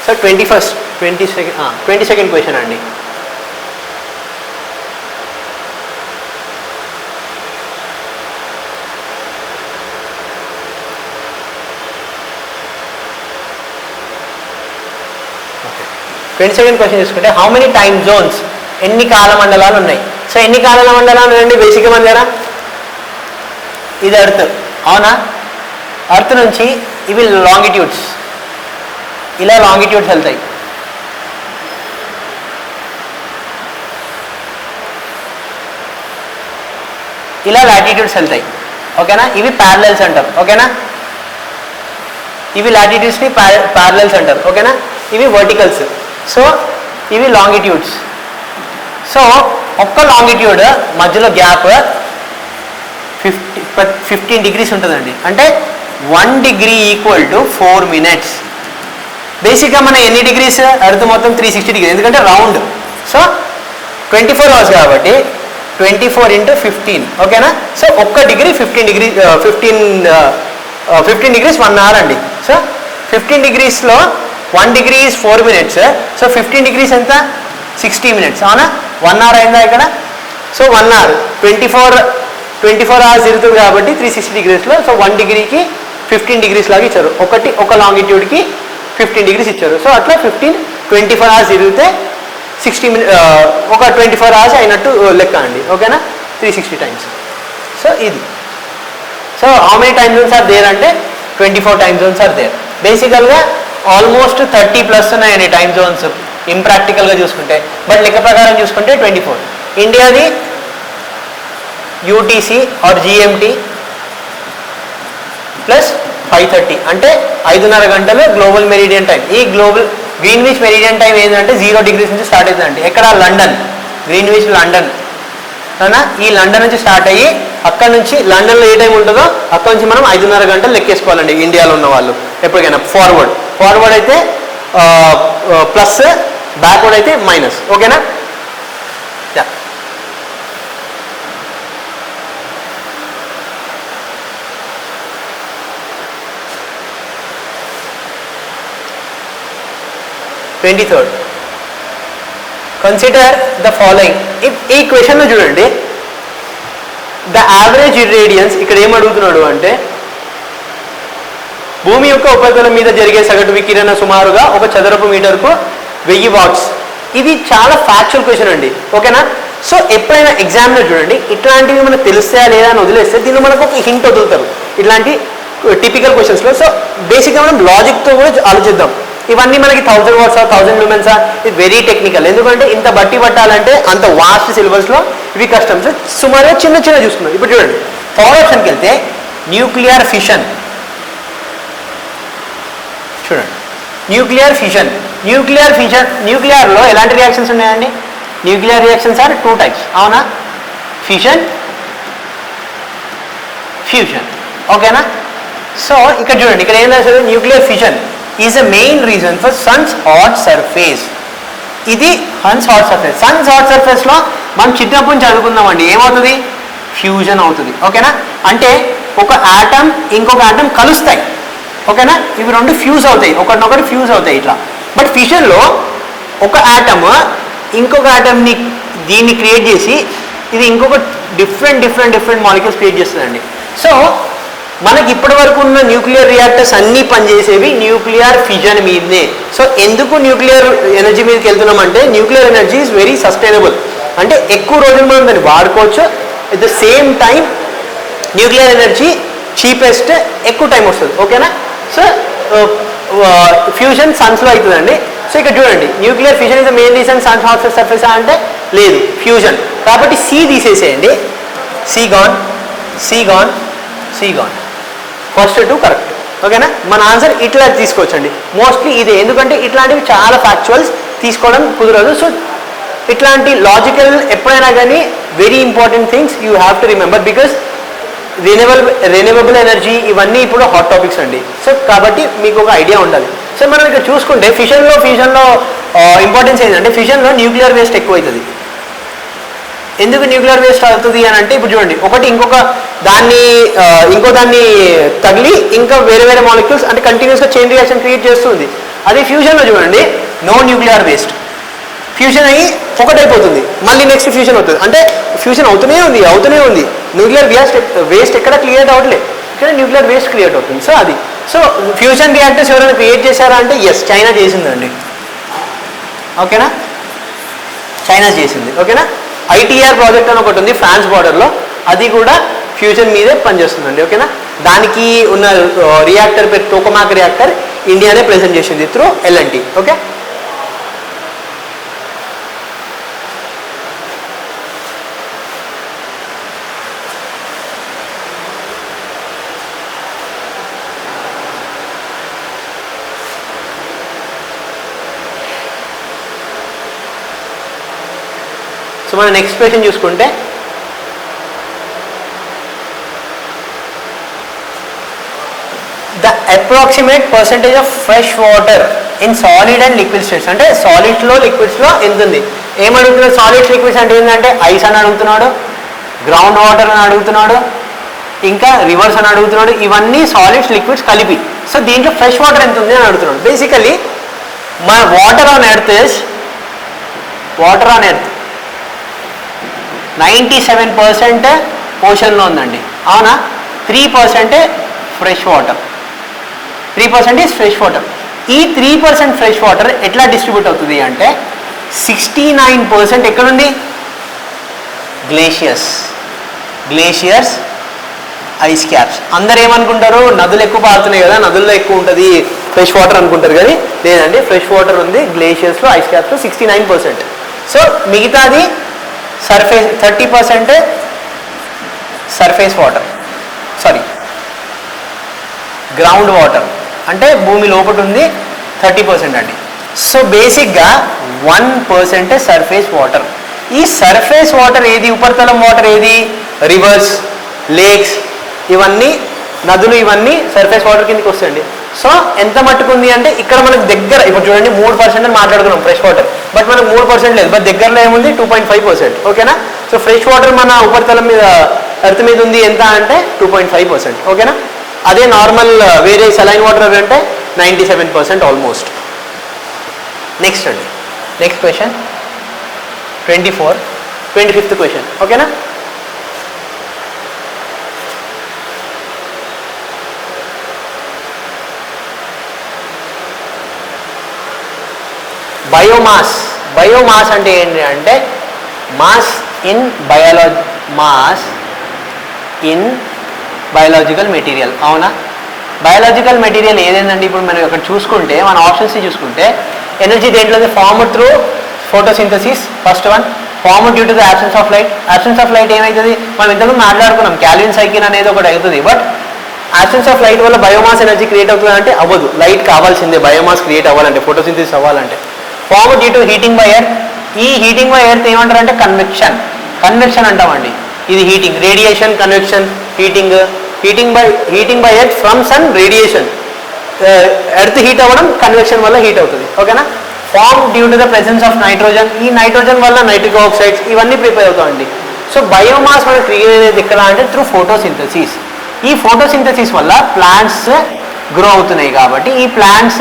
So 22nd question అండి. Question చూసుకుంటే how many time Jones, ఎన్ని కాల మండలాలు ఉన్నాయి? సో ఎన్ని కాల మండలాలు ఉన్నాయండి బేసిక్గా మన దగ్గర? ఇది అర్త్, అవునా? అర్త్ నుంచి ఇవి లాంగిట్యూడ్స్, ఇలా లాంగిట్యూడ్స్ వెళ్తాయి. ఇలా లాటిట్యూడ్స్ వెళ్తాయి, ఓకేనా? ఇవి ప్యారలల్స్ అంటారు, ఓకేనా? ఇవి లాటిట్యూడ్స్ని ప్యారలల్స్ అంటారు, ఓకేనా? ఇవి వర్టికల్స్. సో ఇవి లాంగిట్యూడ్స్. సో ఒక్క లాంగిట్యూడ్ మధ్యలో గ్యాప్ 15 degrees ఉంటుందండి. అంటే 1 degree ఈక్వల్ టు 4 minutes. బేసిక్గా మన ఎన్ని డిగ్రీస్? అర్త్ మొత్తం 360 degrees, ఎందుకంటే రౌండ్. సో 24 hours కాబట్టి 24 × 15, ఓకేనా? సో ఒక్క డిగ్రీ 15 degrees 1 hour అండి. So 15 degreesలో 1 degree is 4 minutes. So 15 degrees ఎంత? 60 minutes, అవునా? 1 hour అయిందా ఇక్కడ? సో 1 hour 24 hours తిరుగుతుంది కాబట్టి 360 degreesలో. సో 1 degreeకి 15 degrees లాగా ఇచ్చారు. ఒక లాంగిట్యూడ్కి 15 degrees ఇచ్చారు. సో అట్లా 24 hours తిరిగితే 60 minutes, ఒక 24 hours అయినట్టు లెక్క అండి, ఓకేనా? 360 times. సో ఇది. So how many time zones are there అంటే 24 టైమ్ జోన్స్ ఆర్ దేర్. బేసికల్గా ఆల్మోస్ట్ 30+ ఉన్నాయండి టైమ్ జోన్స్ ఇంప్రాక్టికల్గా చూసుకుంటే. బట్ లెక్క ప్రకారం చూసుకుంటే 24. ఇండియాది యూటీసీ ఆర్ జిఎంటీ ప్లస్ 5:30 అంటే 5:30 గంటలు గ్లోబల్ మెరిడియన్ టైం. ఈ గ్రీన్విచ్ మెరిడియన్ టైం ఏంటంటే 0 degrees నుంచి స్టార్ట్ అవుతుందండి. ఎక్కడ? లండన్, గ్రీన్విచ్ లండన్, అవునా? ఈ లండన్ నుంచి స్టార్ట్ అయ్యి అక్కడ నుంచి లండన్లో ఏ టైం ఉంటుందో అక్కడ నుంచి మనం 5:30 గంటలు లెక్కేసుకోవాలండి ఇండియాలో ఉన్న వాళ్ళు ఎప్పటికైనా. ఫార్వర్డ్ అయితే ప్లస్, బ్యాక్వర్డ్ అయితే మైనస్, ఓకేనా? 23rd. Consider the following. ఈ క్వశ్చన్లో చూడండి, ద యావరేజ్ ఇర్రేడియన్స్. ఇక్కడ ఏం అడుగుతున్నాడు అంటే భూమి యొక్క ఉపరితలం మీద జరిగే సగటు వికిరణ సుమారుగా 1 చదరపు మీటర్కు 1000 watts. ఇది చాలా ఫ్యాక్చువల్ క్వశ్చన్ అండి, ఓకేనా? సో ఎప్పుడైనా ఎగ్జామ్లో చూడండి ఇట్లాంటివి మనకు తెలుస్తాయా లేదా అని వదిలేస్తే దీనిలో మనకు ఒక హింట్ వదులుతారు ఇట్లాంటి టిపికల్ క్వశ్చన్స్లో. సో బేసిక్గా మనం లాజిక్తో కూడా ఆలోచిద్దాం. ఇవన్నీ మనకి 1000 watts 1000 lumens ఇది వెరీ టెక్నికల్. ఎందుకంటే ఇంత బట్టి పట్టాలంటే అంత వాస్ట్ సిలబస్లో ఇవి కష్టం. సో సుమారుగా చిన్న చూస్తున్నాం. ఇప్పుడు చూడండి, థర్డ్ ఆప్షన్కి వెళ్తే న్యూక్లియర్ ఫిషన్. చూడండి, న్యూక్లియర్లో ఎలాంటి రియాక్షన్స్ ఉన్నాయండి? న్యూక్లియర్ రియాక్షన్స్ ఆర్ 2 types, అవునా? ఫిషన్, ఫ్యూషన్, ఓకేనా? సో ఇక్కడ చూడండి, ఇక్కడ ఏం రాశారు? Nuclear fission is the main reason for Sons hot surface. ఇది సన్స్ హాట్ సర్ఫేస్లో మనం చిన్నప్పుడు చదువుకుందామండి. ఏమవుతుంది? ఫ్యూజన్ అవుతుంది, ఓకేనా? అంటే ఒక ఆటమ్ ఇంకొక ఆటమ్ కలుస్తాయి, ఓకేనా? ఇవి రెండు ఫ్యూజ్ అవుతాయి, ఒకటినొకటి ఫ్యూజ్ అవుతాయి ఇట్లా. బట్ ఫిషన్లో ఒక ఆటమ్ ఇంకొక ఆటమ్ని దీన్ని క్రియేట్ చేసి ఇది ఇంకొక డిఫరెంట్ మాలిక్యూల్స్ క్రియేట్ చేస్తుందండి. సో మనకి ఇప్పటి వరకు ఉన్న న్యూక్లియర్ రియాక్టర్స్ అన్నీ పనిచేసేవి న్యూక్లియర్ ఫిజన్ మీదనే. సో ఎందుకు న్యూక్లియర్ ఎనర్జీ మీదకి వెళ్తున్నామంటే nuclear energy is very sustainable. అంటే ఎక్కువ రోజులు మనం దాన్ని వాడుకోవచ్చు. At the same time nuclear energy cheapest, ఎక్కువ టైం వస్తుంది, ఓకేనా? సో ఫ్యూజన్ సన్స్లో అవుతుందండి. సో ఇక్కడ చూడండి, nuclear fusion is the main reason sun's hot surface అంటే లేదు, ఫ్యూజన్. కాబట్టి సి తీసేసేయండి. C gone. ఫస్ట్ 2 కరెక్ట్, ఓకేనా? మన ఆన్సర్ ఇట్లా తీసుకోవచ్చండి మోస్ట్లీ ఇదే. ఎందుకంటే ఇట్లాంటివి చాలా ఫ్యాక్చువల్స్ తీసుకోవడం కుదరదు. సో ఇట్లాంటి లాజికల్ ఎప్పుడైనా కానీ very important things you have to remember. Because renewable energy ఇవన్నీ ఇప్పుడు హాట్ టాపిక్స్ అండి. సో కాబట్టి మీకు ఒక ఐడియా ఉండాలి. సో మనం ఇక్కడ చూసుకుంటే ఫ్యూజన్లో ఇంపార్టెన్స్ ఏంటంటే ఫిషన్లో న్యూక్లియర్ వేస్ట్ ఎక్కువ అవుతుంది. ఎందుకు న్యూక్లియర్ వేస్ట్ అవుతుంది అని అంటే ఇప్పుడు చూడండి, ఒకటి ఇంకో దాన్ని తగిలి ఇంకా వేరే మాలిక్యూల్స్ అంటే కంటిన్యూస్గా చైన్ రియాక్షన్ క్రియేట్ చేస్తుంది. అదే ఫ్యూజన్లో చూడండి, నో న్యూక్లియర్ వేస్ట్, ఫ్యూజన్ అయ్యి ఒకటైపోతుంది, మళ్ళీ నెక్స్ట్ ఫ్యూజన్ అవుతుంది, అంటే ఫ్యూజన్ అవుతూనే ఉంది. న్యూక్లియర్ వేస్ట్ ఎక్కడ క్రియేట్ అవ్వట్లేదు, ఇక్కడ న్యూక్లియర్ వేస్ట్ క్రియేట్ అవుతుంది. సో అది, సో ఫ్యూజన్ రియాక్టర్స్ ఎవరైనా క్రియేట్ చేశారా అంటే ఎస్, చైనా చేసిందండి. ఓకేనా, చైనా చేసింది. ఓకేనా, ఐటీఆర్ ప్రాజెక్ట్ అని ఒకటి ఉంది ఫ్రాన్స్ బార్డర్లో, అది కూడా ఫ్యూజన్ మీదే పనిచేస్తుందండి. ఓకేనా, దానికి ఉన్న రియాక్టర్ పేరు టోకమాక్ రియాక్టర్, ఇండియానే ప్రెజెంట్ చేసింది త్రూ L&T. ఓకే, సో మన నెక్స్ట్ క్వశ్చన్ చూసుకుంటే, the approximate percentage of fresh water in solid and liquid states, అంటే సాలిడ్స్లో లిక్విడ్స్లో ఎంత ఉంది. ఏమడుగుతున్నాడు, సాలిడ్స్ లిక్విడ్స్ అంటే ఏంటంటే ఐస్ అని అడుగుతున్నాడు, గ్రౌండ్ వాటర్ అని అడుగుతున్నాడు, ఇంకా రివర్స్ అని అడుగుతున్నాడు. ఇవన్నీ సాలిడ్స్ లిక్విడ్స్ కలిపి. సో దీంట్లో ఫ్రెష్ వాటర్ ఎంత ఉంది అని అడుగుతున్నాడు. బేసికలీ మన వాటర్ ఆన్ ఎర్త్ 97% ఓషన్లో ఉందండి, అవునా? 3% fresh water, 3% is fresh water. ఈ 3% ఫ్రెష్ వాటర్ ఎట్లా డిస్ట్రిబ్యూట్ అవుతుంది అంటే 69% ఎక్కడుంది? Glaciers, ice caps. అందరు ఏమనుకుంటారు, నదులు ఎక్కువ పారుతున్నాయి కదా, నదుల్లో ఎక్కువ ఉంటుంది ఫ్రెష్ వాటర్ అనుకుంటారు, కానీ లేదండి, ఫ్రెష్ వాటర్ ఉంది గ్లేషియర్స్లో, ఐస్ క్యాప్స్లో 69%. సో మిగతాది surface 30% surface water, ground water అంటే భూమి లోపల ఉంది 30% అండి. సో బేసిక్గా 1% సర్ఫేస్ వాటర్. ఈ సర్ఫేస్ వాటర్ ఏది, ఉపరితలం వాటర్ ఏది? రివర్స్, లేక్స్, ఇవన్నీ నదులు, ఇవన్నీ సర్ఫేస్ వాటర్ కిందకి వస్తాయండి. సో ఎంత మట్టుకుంది అంటే ఇక్కడ మనకు దగ్గర, ఇప్పుడు చూడండి 3% అని మాట్లాడుకున్నాం ఫ్రెష్ వాటర్, బట్ మనకు 3% లేదు, బట్ దగ్గరలో ఏముంది 2.5%. ఓకేనా, సో ఫ్రెష్ వాటర్ మన ఉపరితలం మీద, ఎర్త్ మీద ఉంది ఎంత అంటే 2.5%. ఓకేనా, అదే నార్మల్ వేరే సలైన్ వాటర్ అంటే 97% ఆల్మోస్ట్. నెక్స్ట్ అండి, నెక్స్ట్ క్వశ్చన్ 25th క్వశ్చన్. ఓకేనా, బయోమాస్ అంటే ఏంటి అంటే మాస్ ఇన్ బయాలజికల్ మెటీరియల్. అవునా, బయాలజికల్ మెటీరియల్ ఏదేందండి? ఇప్పుడు మనం ఇక్కడ చూసుకుంటే, మన ఆప్షన్స్ చూసుకుంటే, ఎనర్జీ దేంట్లో form through photosynthesis, first one. Form due to the absence of light ఏమవుతుంది? మనం ఇంతకుముందు మాట్లాడుకున్నాం, క్యాల్విన్ సైకిల్ అనేది ఒకటి అవుతుంది, బట్ absence ఆఫ్ లైట్ వల్ల బయోమాస్ ఎనర్జీ క్రియేట్ అవుతుంది అంటే అవ్వదు. లైట్ కావాల్సిందే బయోమాస్ క్రియేట్ అవ్వాలంటే, ఫోటోసింథసిస్ అవ్వాలంటే. Form due to heating by air. ఈ హీటింగ్ బై ఎయిర్ ఏమంటారంటే కన్వెక్షన్ అంటామండి. ఇది heating, radiation, convection, heating by earth from sun radiation. Earth heat అవ్వడం కన్వెక్షన్ వల్ల హీట్ అవుతుంది. ఓకేనా, form due to the presence of nitrogen. ఈ నైట్రోజన్ వల్ల నైట్రిక్ ఆక్సైడ్స్ ఇవన్నీ ప్రిపేర్ అవుతామండి. సో బయోమాస్ మనకు క్రియేట్ అయ్యేది ఎక్కడ అంటే త్రూ ఫోటోసింథసిస్. ఈ ఫోటోసింథసిస్ వల్ల ప్లాంట్స్ గ్రో అవుతున్నాయి కాబట్టి ఈ ప్లాంట్స్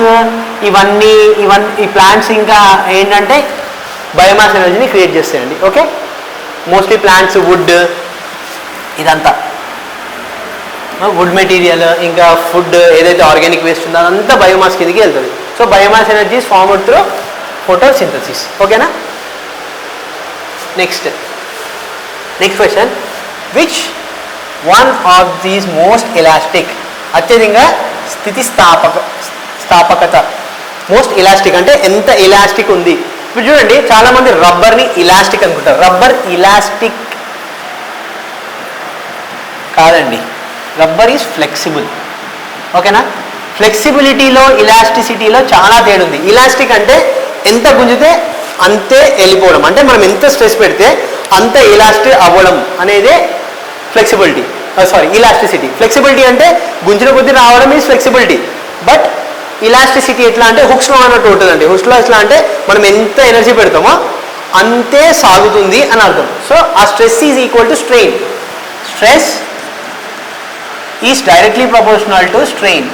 ఈ ప్లాంట్స్ ఇంకా ఏంటంటే బయోమాస్ ఎనర్జీని క్రియేట్ చేస్తాయండి. ఓకే, మోస్ట్లీ ప్లాంట్స్, వుడ్, ఇదంతా వుడ్ మెటీరియల్, ఇంకా ఫుడ్ ఏదైతే ఆర్గానిక్ వేస్ట్ ఉందో అదంతా బయోమాస్ కిందకి వెళ్తుంది. So biomass energy is formed through photosynthesis. ఓకేనా, next question, which one of these most elastic, అత్యధికంగా స్థితిస్థాపకత, మోస్ట్ ఎలాస్టిక్ అంటే ఎంత ఎలాస్టిక్ ఉంది. ఇప్పుడు చూడండి, చాలా మంది రబ్బర్ని ఇలాస్టిక్ అనుకుంటారు. రబ్బర్ ఇలాస్టిక్ కాదండి, రబ్బర్ ఈజ్ ఫ్లెక్సిబుల్. ఓకేనా, ఫ్లెక్సిబిలిటీలో ఇలాస్టిసిటీలో చాలా తేడా ఉంది. ఇలాస్టిక్ అంటే ఎంత గుంజితే అంతే వెళ్ళిపోవడం, అంటే మనం ఎంత స్ట్రెస్ పెడితే అంత ఇలాస్టిక్ అవ్వడం అనేదే ఫ్లెక్సిబిలిటీ, ఇలాస్టిసిటీ. ఫ్లెక్సిబిలిటీ అంటే గుంజిన కొద్ది రావడం ఈజ్ ఫ్లెక్సిబిలిటీ, బట్ ఇలాస్టిసిటీ ఎట్లా అంటే హుక్స్లో అన్నట్టు ఉంటుందండి. హుక్స్లో ఎట్లా అంటే మనం ఎంత ఎనర్జీ పెడతామో అంతే సాగుతుంది అని అర్థం. సో ఆ stress is equal to strain. Stress is directly proportional to strain.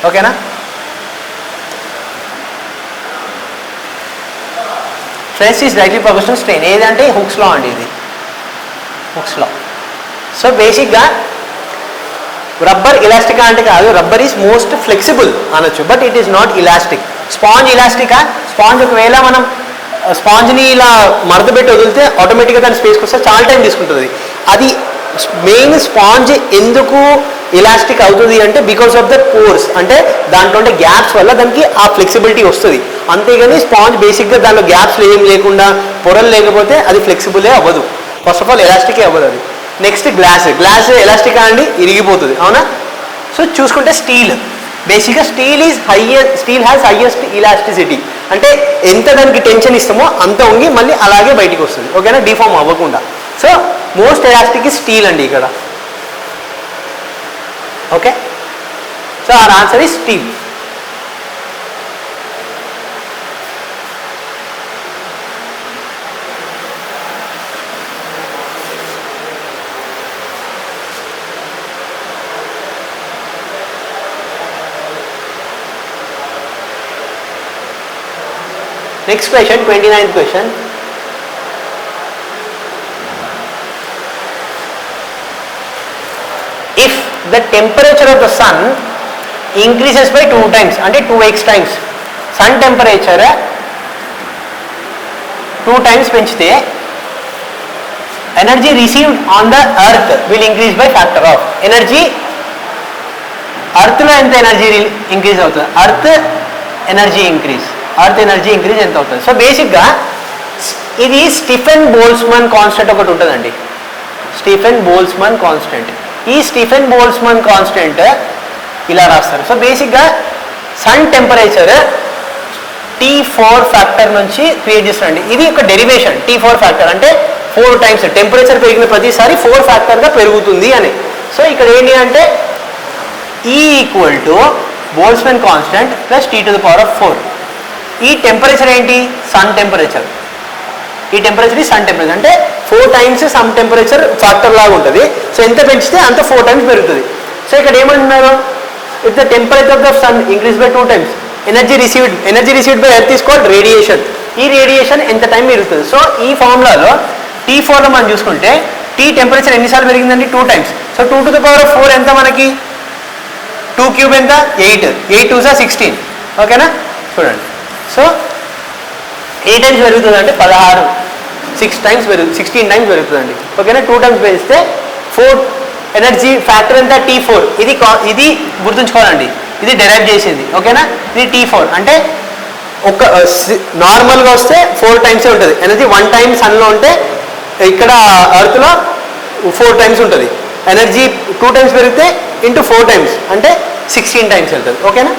ఓకేనా, stress is directly proportional strain. ఏదంటే హుక్స్ లా అండి, ఇది హుక్స్ లా. సో బేసిక్గా రబ్బర్ ఇలాస్టికా అంటే కాదు, రబ్బర్ ఈజ్ మోస్ట్ ఫ్లెక్సిబుల్ అనొచ్చు, but it is not elastic. Sponge ఇలాస్టికా? స్పాంజ్ ఒకవేళ మనం స్పాంజ్ని ఇలా మడత పెట్టి వదిలితే ఆటోమేటిక్గా దాని స్పేస్కి వస్తే చాలా టైం తీసుకుంటుంది. అది మెయిన్ స్పాంజ్ ఎందుకు ఇలాస్టిక్ అవుతుంది అంటే బికాస్ ఆఫ్ ద పోర్స్, అంటే దాంట్లో ఉండే గ్యాప్స్ వల్ల దానికి ఆ ఫ్లెక్సిబిలిటీ వస్తుంది. అంతేగాని స్పాంజ్ బేసిక్గా దానిలో గ్యాప్స్ ఏం లేకుండా పొరలు లేకపోతే అది ఫ్లెక్సిబులే అవ్వదు. ఫస్ట్ ఆఫ్ ఆల్ ఎలాస్టికే అవ్వదు అది. Next glass. గ్లాస్ ఎలాస్టిక్ అండి, ఇరిగిపోతుంది, అవునా? సో చూసుకుంటే స్టీల్, బేసిక్గా స్టీల్ హ్యాస్ హైయెస్ట్ ఇలాస్టిసిటీ. అంటే ఎంత దానికి టెన్షన్ ఇస్తామో అంత ఉంగి మళ్ళీ అలాగే బయటికి వస్తుంది, ఓకేనా, డిఫార్మ్ అవ్వకుండా. So most elastic is steel అండి ఇక్కడ, okay. So our answer is steel. Next question, 29th question. If the temperature of the sun increases by 2 times, అంటే 2x times, sun temperature 2 times పెంచితే energy received on the earth will increase by factor of. energy ఎర్త్లో ఎంత energy increase అవుతుంది? Earth energy increase ఎంత అవుతుంది? So బేసిక్గా ఇది Stephen Boltzmann constant ఒకటి ఉంటుందండి, స్టీఫెన్ బోల్ట్జ్మన్ కాన్స్టెంట్. ఈ స్టీఫెన్ బోల్ట్జ్మన్ కాన్స్టెంట్ ఇలా రాస్తారు. సో బేసిక్గా సన్ టెంపరేచర్ T4 ఫ్యాక్టర్ నుంచి క్రియేట్ చేస్తారండి. ఇది ఒక డెరివేషన్. T4 ఫ్యాక్టర్ అంటే 4 times టెంపరేచర్ పెరిగిన ప్రతిసారి 4 ఫ్యాక్టర్గా పెరుగుతుంది అని. సో ఇక్కడ ఏంటి అంటే E equal to Boltzmann constant plus T⁴. ఈ టెంపరేచర్ ఏంటి? Sun temperature. ఈ టెంపరేచర్ ఈ సన్ టెంపరేచర్ అంటే 4 times సమ్ టెంపరేచర్ ఫ్యాక్టర్ లాగా ఉంటుంది. సో ఎంత పెంచితే అంత 4 times పెరుగుతుంది. సో ఇక్కడ ఏమంటున్నారు? If the temperature of the sun increase by 2 times, energy received by earth is called radiation. ఈ రేడియేషన్ ఎంత టైం పెరుగుతుంది? సో ఈ ఫార్ములాలో T4లో మనం చూసుకుంటే T టెంపరేచర్ ఎన్నిసార్లు పెరిగిందండి? 2 times. సో 2⁴ ఎంత మనకి? 2 cube ఎంత? 8. 8 2 16, ఓకేనా? చూడండి, సో 8 times పెరుగుతుంది అంటే 16, 16 times పెరుగుతుందండి, ఓకేనా? 2 times పెరిగితే 4 ఎనర్జీ ఫ్యాక్టర్ ఎంత? T4. ఇది గుర్తుంచుకోవాలండి, ఇది డెరైవ్ చేసింది, ఓకేనా? ఇది T4 అంటే ఒక నార్మల్గా వస్తే 4 times ఉంటుంది ఎనర్జీ. 1 time సన్లో ఉంటే ఇక్కడ ఎర్త్లో 4 times ఉంటుంది ఎనర్జీ. 2 times పెరిగితే ఇంటూ 4 times అంటే 16 times వెళ్తుంది, ఓకేనా?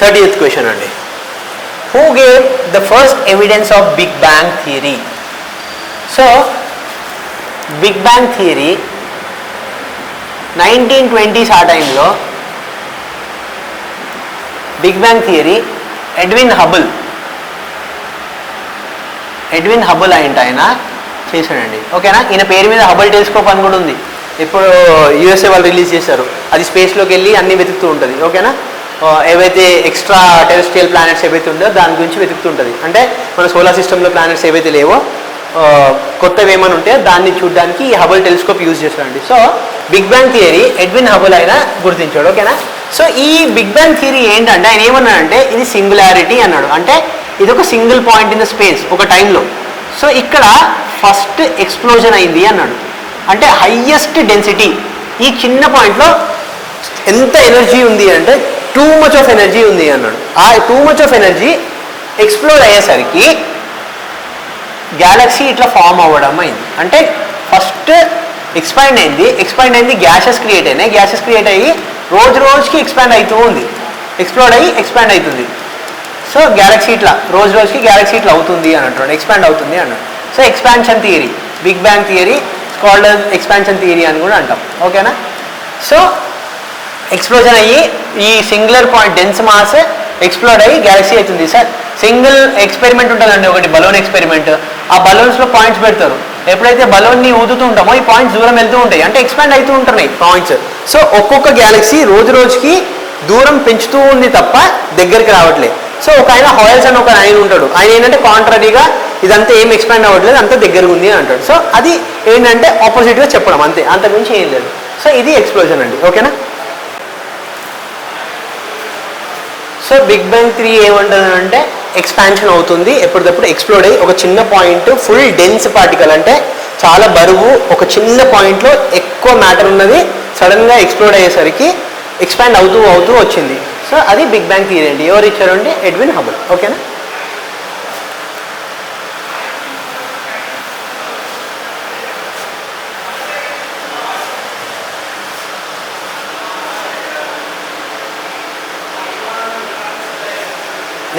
థర్టీయత్ క్వశ్చన్ అండి. Who gave the first evidence of big bang theory? So big bang theory 1920s ఆ టైంలో big bang theory Edwin Hubble ఆయన చేశాడండి, ఓకేనా? ఈయన పేరు మీద హబుల్ టెలిస్కోప్ అని కూడా ఉంది. ఇప్పుడు యూఎస్ఏ వాళ్ళు రిలీజ్ చేశారు. అది స్పేస్లోకి వెళ్ళి అన్నీ వెతుకుతూ ఉంటుంది, ఓకేనా? ఏవైతే ఎక్స్ట్రా టెరెస్ట్రియల్ ప్లానెట్స్ ఏవైతే ఉందో దాని గురించి వెతుకుతుంటుంది. అంటే మన సోలార్ సిస్టంలో ప్లానెట్స్ ఏవైతే లేవో కొత్తవి ఏమైనా ఉంటే దాన్ని చూడడానికి ఈ హబుల్ టెలిస్కోప్ యూజ్ చేస్తారండి. So big bang theory Edwin Hubble ఆయన గుర్తించాడు, ఓకేనా? సో ఈ బిగ్ బ్యాంగ్ థియరీ ఏంటంటే ఆయన ఏమన్నాడంటే ఇది సింగులారిటీ అన్నాడు. అంటే ఇది ఒక single point in the space ఒక టైంలో. సో ఇక్కడ ఫస్ట్ ఎక్స్ప్లోజన్ అయింది అన్నాడు. అంటే హైయెస్ట్ డెన్సిటీ ఈ చిన్న పాయింట్లో ఎంత ఎనర్జీ ఉంది అంటే టూ మచ్ ఆఫ్ ఎనర్జీ ఉంది అన్నాడు. ఆ too much of energy explore అయ్యేసరికి గ్యాలక్సీ ఇట్లా ఫామ్ అవ్వడం అయింది. అంటే ఫస్ట్ ఎక్స్పాండ్ అయింది గ్యాసెస్ క్రియేట్ అయినాయి. గ్యాసెస్ క్రియేట్ అయ్యి రోజుకి ఎక్స్పాండ్ అవుతూ ఉంది, ఎక్స్ప్లోర్ అయ్యి ఎక్స్పాండ్ అవుతుంది. సో గ్యాలక్సీ ఇట్లా రోజుకి గ్యాలక్సీ ఇట్లా అవుతుంది అని అంటాడు, ఎక్స్పాండ్ అవుతుంది అన్నాడు. So expansion theory, big bang theory called expansion theory అని కూడా అంటాం, ఓకేనా? సో ఎక్స్ప్లోజన్ అయ్యి ఈ singular point dense mass explore అయ్యి గ్యాలక్సీ అవుతుంది. సార్ సింగిల్ ఎక్స్పెరిమెంట్ ఉంటుందండి, ఒకటి బలూన్ ఎక్స్పెరిమెంట్. ఆ బలూన్స్లో పాయింట్స్ పెడతారు. ఎప్పుడైతే బలూన్ని ఊదుతూ ఉంటామో ఈ పాయింట్స్ దూరం వెళ్తూ ఉంటాయి, అంటే ఎక్స్పాండ్ అవుతూ ఉంటున్నాయి పాయింట్స్. సో ఒక్కొక్క గ్యాలక్సీ రోజు రోజుకి దూరం పెంచుతూ ఉంది తప్ప దగ్గరికి రావట్లేదు. సో ఒక ఆయన హాయల్స్ అని ఒక ఆయన ఉంటాడు, ఆయన ఏంటంటే కాంట్రరీగా ఇదంతా ఏం ఎక్స్పాండ్ అవ్వట్లేదు, అంతా దగ్గరగా ఉంది అని అంటాడు. సో అది ఏంటంటే ఆపోజిట్గా చెప్పడం అంతే, అంతకుమించి ఏం లేదు. సో ఇది ఎక్స్ప్లోజన్ అండి, ఓకేనా. సో బిగ్ బ్యాంగ్ థియరీ ఏమంటుంది అంటే ఎక్స్పాన్షన్ అవుతుంది, ఎప్పటికప్పుడు ఎక్స్ప్లోడ్ అయ్యి ఒక చిన్న పాయింట్ ఫుల్ డెన్స్ పార్టికల్, అంటే చాలా బరువు ఒక చిన్న పాయింట్లో ఎక్కువ మ్యాటర్ ఉన్నది సడన్గా ఎక్స్ప్లోడ్ అయ్యేసరికి ఎక్స్పాండ్ అవుతూ అవుతూ వచ్చింది. సో అది బిగ్ బ్యాంగ్ థియరీ అండి. ఎవరు ఇచ్చారు అంటే ఎడ్విన్ హబుల్, ఓకేనా.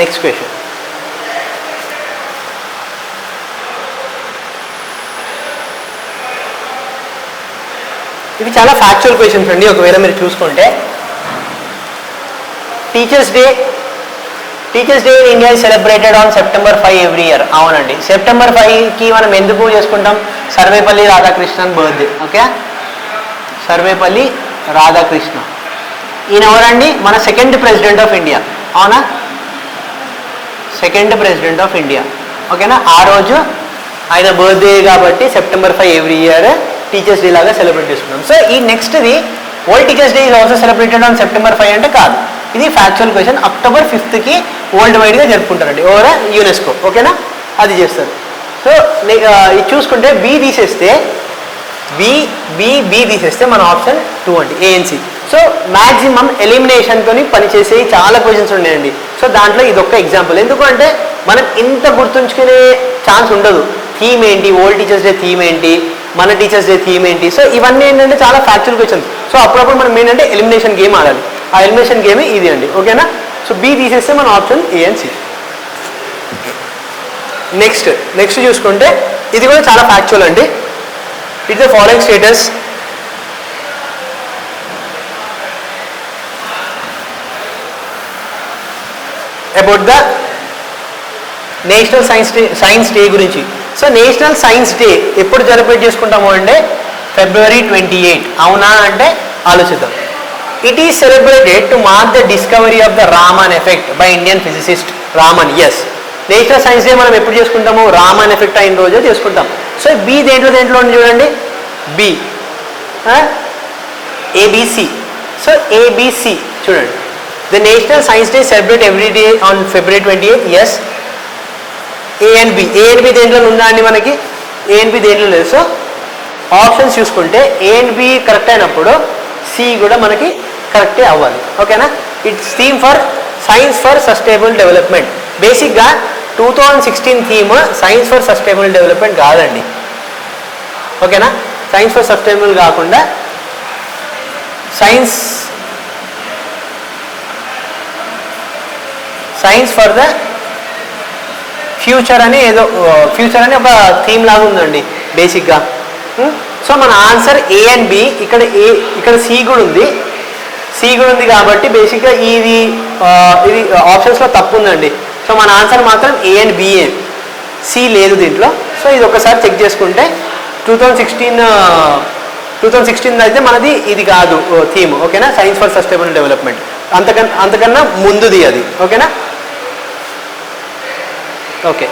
Next question. ఇవి చాలా ఫ్యాక్చువల్ క్వశ్చన్స్ అండి. ఒకవేళ మీరు చూసుకుంటే teachers day in India is celebrated on September 5 every year. అవునండి, September 5కి మనం ఎందుకు చేసుకుంటాం? Sarvepalli Radhakrishnan birthday, okay. సర్వేపల్లి రాధాకృష్ణ ఈయన ఎవరండి? మన సెకండ్ ప్రెసిడెంట్ ఆఫ్ ఇండియా, అవునా, సెకండ్ ప్రెసిడెంట్ ఆఫ్ ఇండియా, ఓకేనా. ఆ రోజు ఆయన బర్త్డే కాబట్టి September 5 every year teachers day లాగా సెలబ్రేట్ చేసుకున్నాం. సో ఈ నెక్స్ట్ది world teachers day is also celebrated on September 5 అంటే కాదు, ఇది ఫ్యాక్చువల్ క్వశ్చన్. October 5కి వరల్డ్ వైడ్గా జరుపుకుంటారండి, ఓవర్ యునెస్కో, ఓకేనా, అది చేస్తారు. సో ఇది చూసుకుంటే బి తీసేస్తే బి తీసేస్తే మన ఆప్షన్ 2 అండి, ANC. సో మ్యాక్సిమం ఎలిమినేషన్తో పనిచేసే చాలా క్వశ్చన్స్ ఉన్నాయండి. సో దాంట్లో ఇదొక్క ఎగ్జాంపుల్. ఎందుకంటే మనం ఇంత గుర్తుంచుకునే ఛాన్స్ ఉండదు. థీమ్ ఏంటి, వరల్డ్ టీచర్స్ డే థీమ్ ఏంటి, మన టీచర్స్ డే థీమ్ ఏంటి. సో ఇవన్నీ ఏంటంటే చాలా ఫ్యాక్చువల్ క్వశ్చన్స్. సో అప్పుడప్పుడు మనం ఏంటంటే ఎలిమినేషన్ గేమ్ ఆడాలి. ఆ ఎలిమినేషన్ గేమ్ ఇది అండి, ఓకేనా. సో బి తీసేస్తే మన ఆప్షన్ ANC. నెక్స్ట్ చూసుకుంటే ఇది కూడా చాలా ఫ్యాక్చువల్ అండి. It's the following status. About the national science day గురించి. సో నేషనల్ సైన్స్ డే ఎప్పుడు సెలబ్రేట్ చేసుకుంటాము అంటే February 28, అవునా అంటే ఆలోచిద్దాం. It is celebrated to mark the discovery of the Raman effect by Indian physicist Raman. Yes, national science day మనం ఎప్పుడు చేసుకుంటాము? రామన్ ఎఫెక్ట్ అయిన రోజే చేసుకుంటాం. సో బి దేంట్లో చూడండి, బి ABC. సో ABC చూడండి, the national science day celebrate every day on February 28. Yes. A and B దేంట్లో ఉందా అండి? మనకి A and B దేంట్లో లేదు. సో ఆప్షన్స్ చూసుకుంటే A and B కరెక్ట్ అయినప్పుడు C కూడా మనకి కరెక్టే అవ్వాలి, ఓకేనా. It's theme for science for sustainable development. బేసిక్గా 2016 theme science for sustainable development కాదండి, ఓకేనా. సైన్స్ ఫర్ సస్టైనబుల్ కాకుండా సైన్స్ ఫర్ ద ఫ్యూచర్ అని ఒక థీమ్ లాగా ఉందండి బేసిక్గా. సో మన ఆన్సర్ A and B. ఇక్కడ C కూడా ఉంది కాబట్టి బేసిక్గా ఇది ఆప్షన్స్లో తప్పు ఉందండి. సో మన ఆన్సర్ మాత్రం A and B, C లేదు దీంట్లో. సో ఇది ఒకసారి చెక్ చేసుకుంటే 2016 అయితే మనది ఇది కాదు థీమ్, ఓకేనా. సైన్స్ ఫర్ సస్టైనబుల్ డెవలప్మెంట్ అంతకన్నా ముందుది అది, ఓకేనా. ఓకే,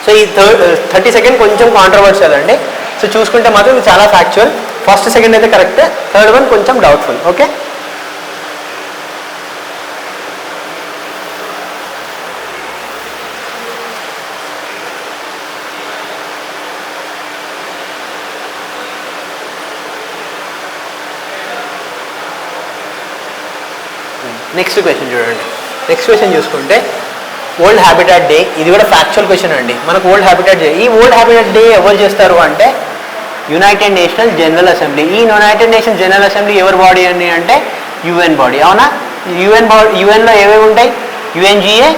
సో ఈ 32nd కొంచెం కాంట్రవర్షియల్ అండి. సో చూసుకుంటే మాత్రం ఇది చాలా ఫ్యాక్చువల్. ఫస్ట్ సెకండ్ అయితే కరెక్ట్, థర్డ్ వన్ కొంచెం డౌట్ఫుల్, ఓకే. నెక్స్ట్ క్వశ్చన్ చూడండి. నెక్స్ట్ క్వశ్చన్ చూసుకుంటే వరల్డ్ హ్యాబిటాట్ డే. ఇది కూడా ఫ్యాక్చువల్ క్వశ్చన్ అండి. మనకు వరల్డ్ హ్యాబిటాట్ డే, ఈ వరల్డ్ హ్యాబిటాట్ డే ఎవరు చేస్తారు అంటే యునైటెడ్ నేషనల్ జనరల్ అసెంబ్లీ. ఈ యునైటెడ్ నేషన్స్ జనరల్ అసెంబ్లీ ఎవరి బాడీ అని అంటే UN బాడీ, అవునా. యుఎన్లో ఏవేవి ఉంటాయి? UNGA,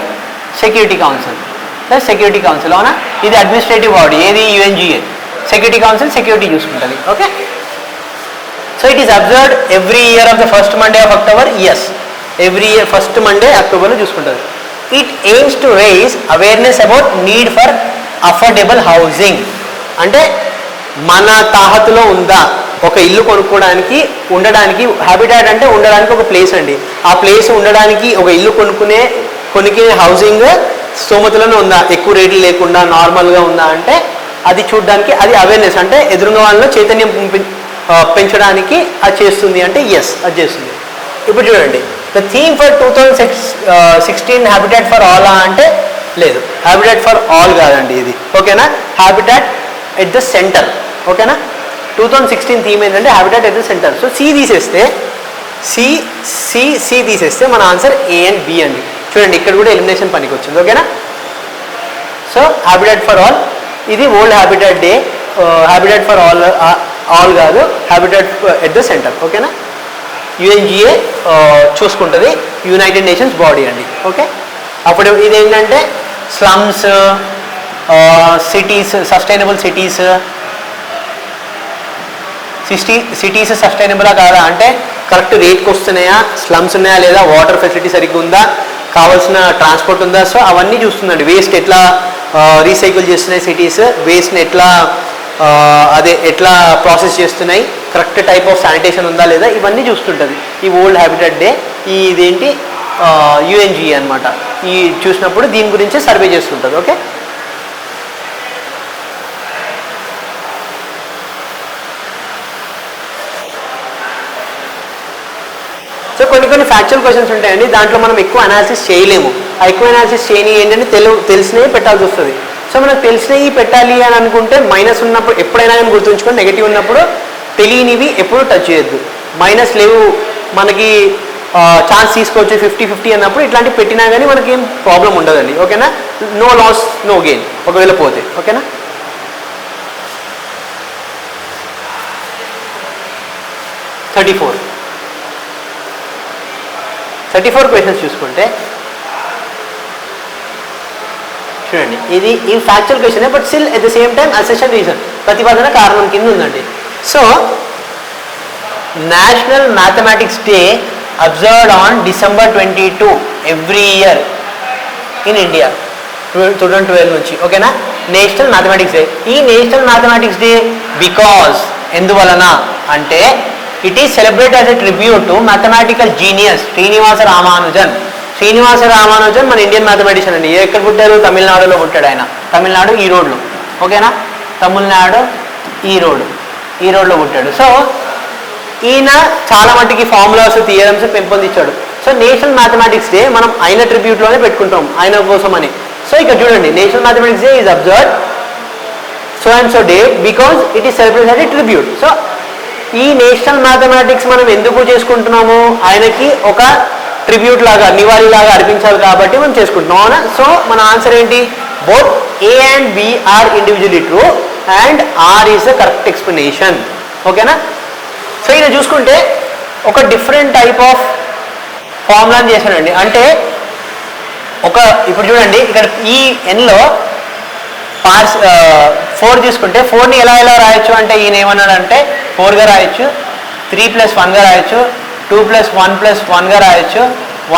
సెక్యూరిటీ కౌన్సిల్, అవునా. ఇది అడ్మినిస్ట్రేటివ్ బాడీ, ఏది? UNGA. సెక్యూరిటీ కౌన్సిల్ సెక్యూరిటీ చూసుకుంటుంది, okay. So it is observed every year of the first Monday of October. Yes, every year first Monday అక్టోబర్లో చూసుకుంటుంది. It aims to raise awareness about need for affordable housing. అంటే మన తాహతులో ఉందా ఒక ఇల్లు కొనుక్కోవడానికి ఉండడానికి. హ్యాబిటాట్ అంటే ఉండడానికి ఒక ప్లేస్ అండి. ఆ ప్లేస్ ఉండడానికి ఒక ఇల్లు కొనుక్కునే హౌసింగ్ స్తోమతలోనే ఉందా, ఎక్కువ రేట్లు లేకుండా నార్మల్గా ఉందా అంటే అది చూడడానికి, అది అవేర్నెస్ అంటే ఎదురుగా వాళ్ళలో చైతన్యం పెంచడానికి అది చేస్తుంది అంటే ఎస్ అది చేస్తుంది. ఇప్పుడు చూడండి the theme for 2016 habitat for all అంటే లేదు, హ్యాబిటాట్ ఫర్ ఆల్ కాదండి ఇది. ఓకేనా, హ్యాబిటాట్ ఎట్ ద సెంటర్. ఓకేనా, 2016 థీమ్ ఏంటంటే habitat at the centre. So C తీసేస్తే మన ఆన్సర్ ఏ అండ్ బి అండి. చూడండి ఇక్కడ కూడా ఎలిమినేషన్ పనికి వచ్చింది. ఓకేనా, సో హ్యాబిటాట్ ఫర్ ఆల్ ఇది world habitat day. Habitat for all కాదు, హ్యాబిటాట్ ఎట్ ద సెంటర్. ఓకేనా, యుఎన్జిఏ చూసుకుంటుంది, యునైటెడ్ నేషన్స్ బాడీ అండి. ఓకే, అప్పుడు ఇదేంటంటే స్లమ్స్, సిటీస్, సస్టైనబుల్ సిటీస్ సస్టైనబులా కాదా అంటే కరెక్ట్ రేట్కి వస్తున్నాయా, స్లమ్స్ ఉన్నాయా లేదా, వాటర్ ఫెసిలిటీ సరిగ్గా ఉందా, కావాల్సిన ట్రాన్స్పోర్ట్ ఉందా. సో అవన్నీ చూస్తుందండి. వేస్ట్ ఎట్లా రీసైకిల్ చేస్తున్నాయి సిటీస్, వేస్ట్ని ఎట్లా ప్రాసెస్ చేస్తున్నాయి, కరెక్ట్ టైప్ ఆఫ్ శానిటేషన్ ఉందా లేదా, ఇవన్నీ చూస్తుంటుంది ఈ వరల్డ్ హ్యాబిటాట్ డే. ఇదేంటి యుఎన్జిఏ అనమాట. ఈ చూసినప్పుడు దీని గురించి సర్వే చేస్తుంటుంది. ఓకే, సో కొన్ని ఫ్యాక్చువల్ క్వశ్చన్స్ ఉంటాయండి, దాంట్లో మనం ఎక్కువ అనాలిసిస్ చేయలేము. ఆ ఎక్కువ అనాలిసిస్ చేయని ఏంటంటే తెలిసినవి పెట్టాల్సి వస్తుంది. సో మనకు తెలిసినవి పెట్టాలి అని అనుకుంటే మైనస్ ఉన్నప్పుడు ఎప్పుడైనా కానీ గుర్తుంచుకొని, నెగిటివ్ ఉన్నప్పుడు తెలియనివి ఎప్పుడు టచ్ చేయొద్దు. మైనస్ లేవు మనకి ఛాన్స్ తీసుకోవచ్చు 50-50 అన్నప్పుడు ఇట్లాంటివి పెట్టినా కానీ మనకి ఏం ప్రాబ్లం ఉండదండి. ఓకేనా, నో లాస్ నో గెయిన్ ఒకవేళ పోతే. ఓకేనా, థర్టీ ఫోర్ క్వశ్చన్స్ చూసుకుంటే చూడండి, ఈ factual question but still at the same time assertion reason, ప్రతిపాదన కారణం కింద ఉందండి. So national mathematics day observed on December 22 every year in India 2012 నుంచి. ఓకేనా, నేషనల్ మ్యాథమెటిక్స్ డే. ఈ నేషనల్ మ్యాథమెటిక్స్ డే బికాజ్ ఎందువలన అంటే it is celebrate as a tribute to mathematical genius Srinivasa Ramanujan. Srinivasa Ramanujan మన ఇండియన్ మ్యాథమెటిషియన్ అండి. ఎక్కడ పుట్టారు? తమిళనాడులో పుట్టాడు ఆయన. తమిళనాడు ఈరోడ్లో. ఓకేనా, తమిళనాడు ఈరోడ్లో పుట్టాడు. సో ఈయన చాలా మట్టుకి ఫార్ములాస్ థియరమ్స్ పెంపొందించాడు. సో నేషనల్ మ్యాథమెటిక్స్ డే మనం ఆయన ట్రిబ్యూట్లోనే పెట్టుకుంటాం ఆయన కోసం అని. సో ఇక్కడ చూడండి, national mathematics day is observed so and so day because it is celebrated as a tribute. So ఈ నేషనల్ మ్యాథమెటిక్స్ మనం ఎందుకు చేసుకుంటున్నాము? ఆయనకి ఒక ట్రిబ్యూట్ లాగా, నివాళి లాగా అర్పించాలి కాబట్టి మనం చేసుకుంటున్నాం. అవునా? సో మన ఆన్సర్ ఏంటి? Both A and B are individually true and R is the correct explanation. ఓకేనా? సో ఈయన చూసుకుంటే ఒక డిఫరెంట్ టైప్ ఆఫ్ ఫార్ములాని చేశానండి. అంటే ఇప్పుడు చూడండి, ఇక్కడ ఈ ఎన్లో 4 తీసుకుంటే 4ని ఎలా రాయొచ్చు అంటే ఈయన ఏమన్నాడంటే 4గా రాయొచ్చు, 3 + 1గా రాయొచ్చు, 2 + 1 + 1గా రాయొచ్చు,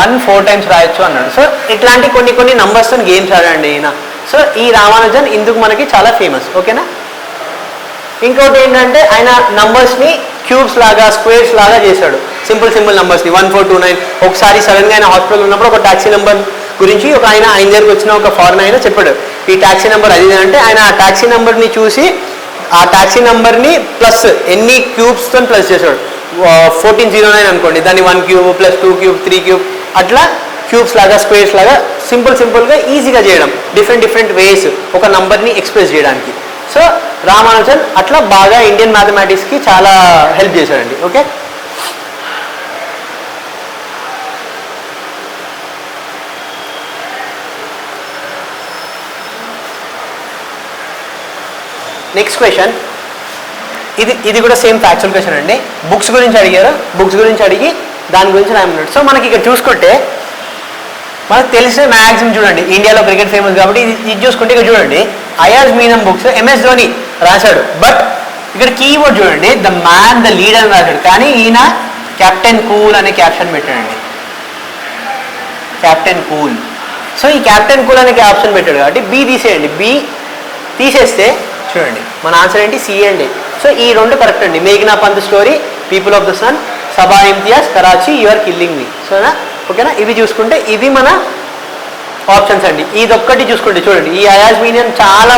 1 4 టైమ్స్ రాయొచ్చు అన్నాడు. సో ఇట్లాంటి కొన్ని నంబర్స్తో గేమ్స్ ఆడండి ఈయన. సో ఈ రామానుజన్ ఇందుకు మనకి చాలా ఫేమస్. ఓకేనా? ఇంకోటి ఏంటంటే ఆయన నంబర్స్ని క్యూబ్స్ లాగా, స్క్వేర్స్ లాగా చేశాడు. సింపుల్ నంబర్స్ని 1 4 2 9. ఒకసారి సడన్గా ఆయన హాస్పిటల్ ఉన్నప్పుడు ఒక టాక్సీ నెంబర్ గురించి ఆయన దగ్గరికి వచ్చిన ఒక ఫారెన్ ఆయన చెప్పాడు, ఈ టాక్సీ నెంబర్ అది అంటే ఆయన ఆ టాక్సీ నెంబర్ని చూసి ఆ టాక్సీ నెంబర్ని ప్లస్ ఎన్ని క్యూబ్స్తో ప్లస్ చేశాడు. 1409 అనుకోండి, దాన్ని 1 క్యూబ్ + 2 క్యూబ్ 3 క్యూబ్ అట్లా క్యూబ్స్ లాగా, స్క్వేర్స్ లాగా సింపుల్గా ఈజీగా చేయడం, డిఫరెంట్ వేస్ ఒక నంబర్ని ఎక్స్ప్రెస్ చేయడానికి. సో రామానుజన్ అట్లా బాగా ఇండియన్ మ్యాథమెటిక్స్కి చాలా హెల్ప్ చేశాడండి. ఓకే, నెక్స్ట్ క్వశ్చన్, ఇది కూడా సేమ్ ఫ్యాక్చువల్ క్వశ్చన్ అండి. బుక్స్ గురించి అడిగారు, బుక్స్ గురించి అడిగి దాని గురించి రాయమన్నాడు. సో మనకి ఇక్కడ చూసుకుంటే మనకు తెలిసిన మ్యాక్సిమం చూడండి, ఇండియాలో క్రికెట్ ఫేమస్ కాబట్టి ఇది చూసుకుంటే ఇక్కడ చూడండి, అయాజ్ మీనమ్ బుక్స్ MS ధోని రాశాడు. బట్ ఇక్కడ కీవర్డ్ చూడండి, ద మ్యాన్ ద లీడర్ అని రాశాడు. కానీ ఈయన కెప్టెన్ కూల్ అనే క్యాప్షన్ పెట్టాడండి, కెప్టెన్ కూల్. సో ఈ కెప్టెన్ కూల్ అనే క్యాప్షన్ పెట్టాడు కాబట్టి బి తీసేయండి. బి తీసేస్తే చూడండి మన ఆన్సర్ ఏంటి, సి అండ్ ఏ. సో ఈ రెండు కరెక్ట్ అండి. మేఘనా Pant story, people of the sun, Saba Imtiaz, Karachi, you are killing me. సోనా ఓకేనా. ఇవి చూసుకుంటే ఇవి మన ఆప్షన్స్ అండి. ఇదొక్కటి చూసుకుంటే చూడండి, ఈ అయాజ్ మీనియన్ చాలా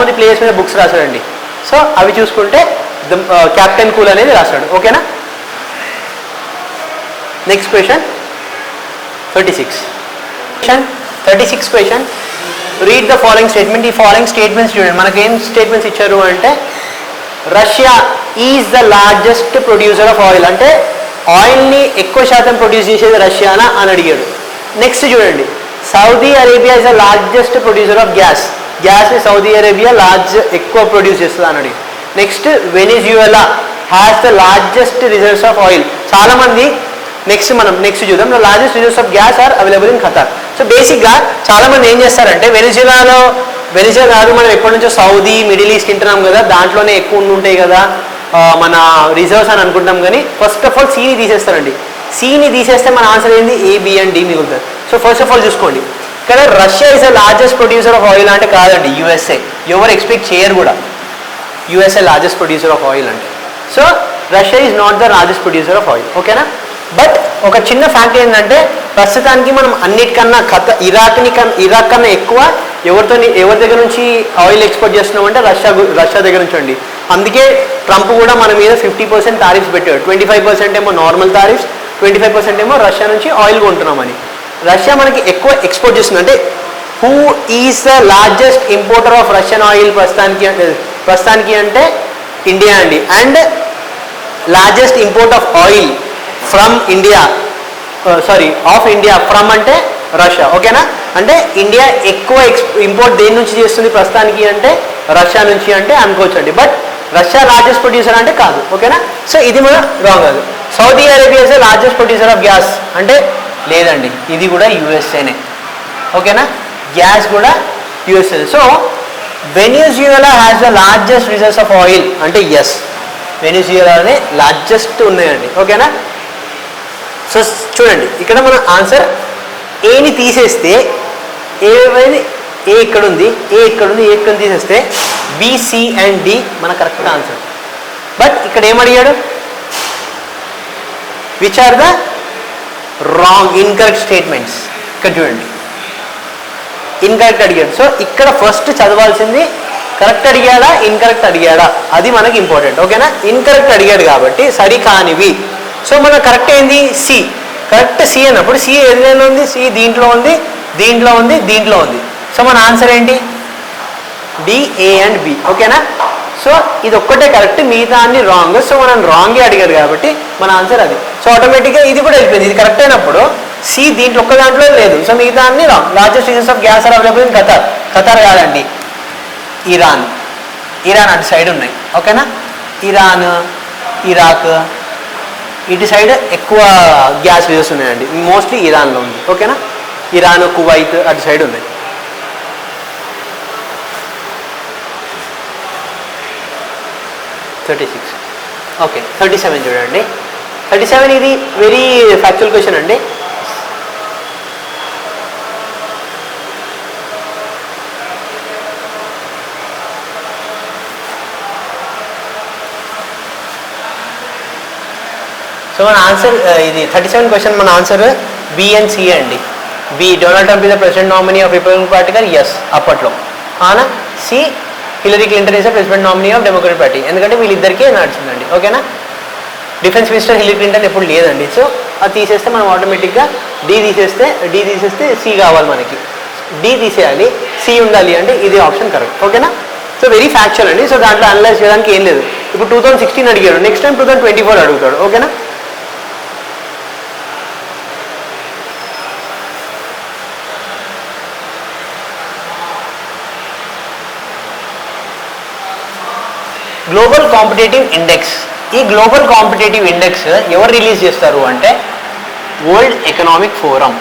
మంది ప్లేయర్స్ మీద బుక్స్ రాశాడండి. సో అవి చూసుకుంటే క్యాప్టెన్ కూల్ అనేది రాశాడు. ఓకేనా. Next question 36 question. Read the following statement. ఈ ఫాలోయింగ్ స్టేట్మెంట్స్ చూడండి. మనకి ఏం స్టేట్మెంట్స్ ఇచ్చారు అంటే Russia is the largest producer of oil, అంటే ఆయిల్ని ఎక్కువ శాతం ప్రొడ్యూస్ చేసేది రష్యానా అని అడిగాడు. నెక్స్ట్ చూడండి, Saudi Arabia is the largest producer of గ్యాస్ని సౌదీ అరేబియా ఎక్కువ ప్రొడ్యూస్ చేస్తుంది అని అడిగాడు. Next Venezuela has the largest reserves of oil. చాలామంది నెక్స్ట్ చూద్దాం. The largest reserves of gas are available in Qatar. So బేసిక్గా చాలామంది ఏం చేస్తారంటే వెనిజువెలా కాదు, మనం ఎప్పటి నుంచో సౌదీ, మిడిల్ ఈస్ట్ తింటున్నాం కదా, దాంట్లోనే ఎక్కువ ఉంటాయి కదా మన రిజర్వ్స్ అని అనుకుంటాం. కానీ ఫస్ట్ ఆఫ్ ఆల్ సీని తీసేస్తారండి. సీని తీసేస్తే మన ఆన్సర్ ఏంది, ఏ, బి అండ్ డి మిగులుతుంది. సో ఫస్ట్ ఆఫ్ ఆల్ చూసుకోండి, ఇక్కడ Russia is the largest producer of oil అంటే కాదండి, యుఎస్ఏ. ఎవరు ఎక్స్పెక్ట్ చేయరు కూడా USA largest producer of oil అంటే. So Russia is not the largest producer of oil. ఓకేనా. బట్ ఒక చిన్న ఫ్యాక్ట్ ఏంటంటే ప్రస్తుతానికి మనం అన్నిటికన్నా ఇరాక్ కన్నా ఎక్కువ ఎవరి దగ్గర నుంచి ఆయిల్ ఎక్స్పోర్ట్ చేస్తున్నామంటే రష్యా దగ్గర నుంచి అండి. అందుకే ట్రంప్ కూడా మన మీద 50% టారిఫ్స్ పెట్టాడు. 25% ఏమో నార్మల్ టారిఫ్స్, 25% ఏమో రష్యా నుంచి ఆయిల్ కొంటున్నామని. రష్యా మనకి ఎక్కువ ఎక్స్పోర్ట్ చేస్తుంది. అంటే who is the largest importer of Russian oil ప్రస్తుతానికి అంటే ఇండియా అండి. And largest import of oil from India, of India from అంటే రష్యా. ఓకేనా. అంటే ఇండియా ఎక్కువ ఇంపోర్ట్ దేని నుంచి చేస్తుంది ప్రస్తుతానికి అంటే రష్యా నుంచి అంటే అనుకోవచ్చండి. బట్ రష్యా లార్జెస్ట్ ప్రొడ్యూసర్ అంటే కాదు. ఓకేనా. సో ఇది మన రాంగ్ కాదు. Saudi Arabia is the largest producer of gas అంటే లేదండి, ఇది కూడా యుఎస్ఏనే. ఓకేనా. గ్యాస్ కూడా USA. So Venezuela has the largest reserves of oil అంటే ఎస్, వెనిజువెలానే లార్జెస్ట్ ఉన్నాయండి. ఓకేనా. సో చూడండి, ఇక్కడ మన ఆన్సర్ ఏని తీసేస్తే ఏమైంది, ఏ ఇక్కడ ఉంది, ఏ ఇక్కడ తీసేస్తే బి, సి అండ్ డి మన కరెక్ట్ ఆన్సర్. బట్ ఇక్కడ ఏమడిగాడు, which are the wrong incorrect statements. ఇక్కడ చూడండి, ఇన్కరెక్ట్ అడిగాడు. సో ఇక్కడ ఫస్ట్ చదవాల్సింది కరెక్ట్ అడిగాడా ఇన్కరెక్ట్ అడిగాడా, అది మనకి ఇంపార్టెంట్. ఓకేనా. ఇన్కరెక్ట్ అడిగాడు కాబట్టి సరికానివి. సో మన కరెక్ట్ ఏంది, సి. కరెక్ట్ సి అన్నప్పుడు సి ఏదైనా ఉంది, సి దీంట్లో ఉంది, దీంట్లో ఉంది, దీంట్లో ఉంది. సో మన ఆన్సర్ ఏంటి, డి, ఏ అండ్ బి. ఓకేనా. సో ఇది ఒక్కటే కరెక్ట్, మిగతా అన్ని రాంగ్. సో మనం రాంగే అడిగాడు కాబట్టి మన ఆన్సర్ అది. సో ఆటోమేటిక్గా ఇది కూడా వెళ్ళిపోయింది. ఇది కరెక్ట్ అయినప్పుడు సి దీంట్లో ఒక్క దాంట్లో లేదు. సో మిగతా అన్ని wrong. Largest reserves of gas are available in Qatar కాదండి, ఇరాన్ అటు సైడ్ ఉన్నాయి. ఓకేనా. ఇరాన్, ఇరాక్ ఇటు సైడ్ ఎక్కువ గ్యాస్ రిజర్వ్స్ ఉన్నాయండి. మోస్ట్లీ ఇరాన్లో ఉంది. ఓకేనా. ఇరాన్, కువైత్ అటు సైడ్ ఉన్నాయి. ఓకే. 37 చూడండి. 37 ఇది వెరీ ఫ్యాక్చువల్ క్వశ్చన్ అండి. సో మన ఆన్సర్ ఇది 37 క్వశ్చన్. మన ఆన్సర్ బి అండ్ సి అండి. B, Donald Trump is the president nominee of Republican party గారు, ఎస్ అప్పట్లో. అవునా. C, Hillary Clinton is the president nominee of Democratic party. ఎందుకంటే వీళ్ళిద్దరికీ నడిచిందండి. ఓకేనా. డిఫెన్స్ మినిస్టర్ హిలరీ క్లింటన్ ఎప్పుడు లేదండి. సో అది తీసేస్తే మనం ఆటోమేటిక్గా డి తీసేస్తే సి కావాలి మనకి. డి తీసేయాలి, సి ఉండాలి అంటే ఇది ఆప్షన్ కరెక్ట్. ఓకేనా. సో వెరీ ఫ్యాక్చువల్ అండి. సో దాంట్లో అనలైజ్ చేయడానికి ఏం లేదు. ఇప్పుడు 2016 అడిగాడు, నెక్స్ట్ టైం 2024 అడుగుతాడు. ఓకేనా. Global competitive index. ఈ గ్లోబల్ కాంపిటేటివ్ ఇండెక్స్ ఎవరు రిలీజ్ చేస్తారు అంటే వరల్డ్ ఎకనామిక్ ఫోరం.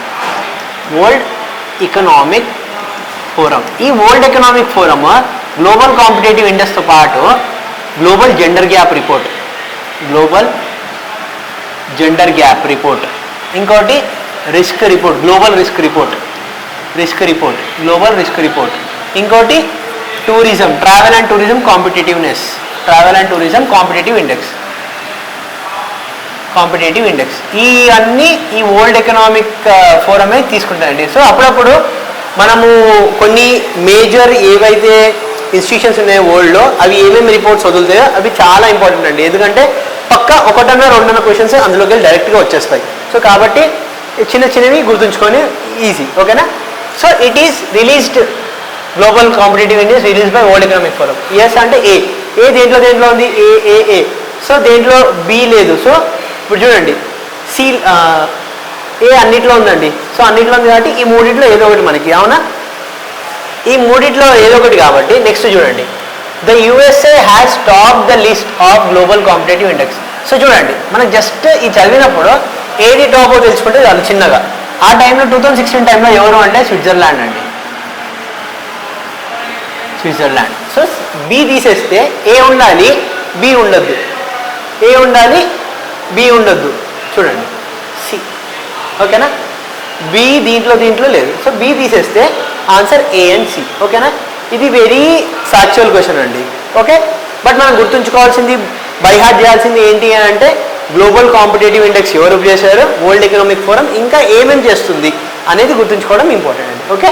ఈ World Economic Forum global competitive ఇండెక్స్తో పాటు గ్లోబల్ జెండర్ గ్యాప్ రిపోర్ట్, ఇంకోటి risk report, global risk report, ఇంకోటి tourism, travel and tourism competitiveness, travel and tourism competitive index, competitive index. ఈ అన్నీ ఈ వరల్డ్ ఎకనామిక్ ఫోరమే తీసుకుంటాయండి. సో అప్పుడప్పుడు మనము కొన్ని మేజర్ ఏవైతే ఇన్స్టిట్యూషన్స్ ఉన్నాయో వరల్డ్లో అవి ఏమేమి రిపోర్ట్స్ వదులుతాయో అవి చాలా ఇంపార్టెంట్ అండి. ఎందుకంటే పక్క ఒకటన్నా రెండన్న క్వశ్చన్స్ అందులోకి వెళ్ళి డైరెక్ట్గా వచ్చేస్తాయి. సో కాబట్టి చిన్న చిన్నవి గుర్తుంచుకొని ఈజీ, ఓకేనా. So it is released, global competitive index release by World Economic Forum. Yes అంటే ఏ దేంట్లో ఉంది ఏ. సో దేంట్లో బి లేదు. సో ఇప్పుడు చూడండి సి ఏ అన్నిట్లో ఉందండి. సో అన్నిట్లో ఉంది కాబట్టి ఈ మూడిట్లో ఏదో ఒకటి మనకి, అవునా, ఈ మూడిట్లో ఏదో ఒకటి కాబట్టి నెక్స్ట్ చూడండి, the USA has top the list of global competitive index. So చూడండి మనకు జస్ట్ ఈ చదివినప్పుడు ఏది టాప్ తెలుసుకుంటే చాలా చిన్నగా. ఆ టైంలో 2016 టైంలో ఎవరు అంటే స్విట్జర్లాండ్ అండి, స్విట్జర్లాండ్. సో బి తీసేస్తే ఏ ఉండాలి, బి ఉండద్దు, ఏ ఉండాలి, బి ఉండొద్దు. చూడండి సి, ఓకేనా. బి దీంట్లో లేదు. సో బి తీసేస్తే ఆన్సర్ ఏ అండ్ సి, ఓకేనా. ఇది వెరీ ఫ్యాక్చువల్ క్వశ్చన్ అండి, ఓకే. బట్ మనం గుర్తుంచుకోవాల్సింది, బై హార్ట్ చేయాల్సింది ఏంటి అని అంటే గ్లోబల్ కాంపిటేటివ్ ఇండెక్స్ ఎవరు చేశారు, వరల్డ్ ఎకనామిక్ ఫోరం, ఇంకా ఏమేమి చేస్తుంది అనేది గుర్తుంచుకోవడం ఇంపార్టెంట్ అండి, okay.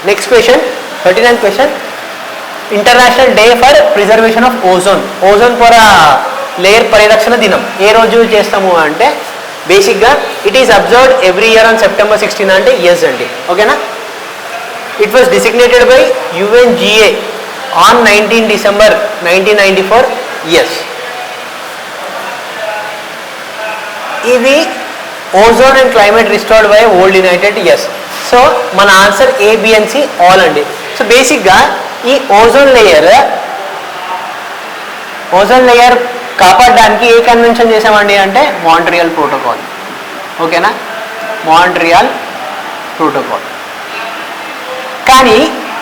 Next question 39th question, International Day for Preservation of Ozone, ozone పొర లేయర్ పరిరక్షణ దినం ఏ రోజు చేస్తాము అంటే బేసిక్గా it is observed every year on September 16 అంటే ఎస్ అండి, ఓకేనా. It was designated by UNGA on 19 December 1994, yes. ఇది ozone and climate restored by World United, yes. So మన answer A, B and C all అండి. So బేసిక్గా ఈ ozone layer కాపాడడానికి ఏ convention చేసామండి అంటే మాంట్రియల్ ప్రోటోకాల్, ఓకేనా, మాంట్రియల్ ప్రోటోకాల్. కానీ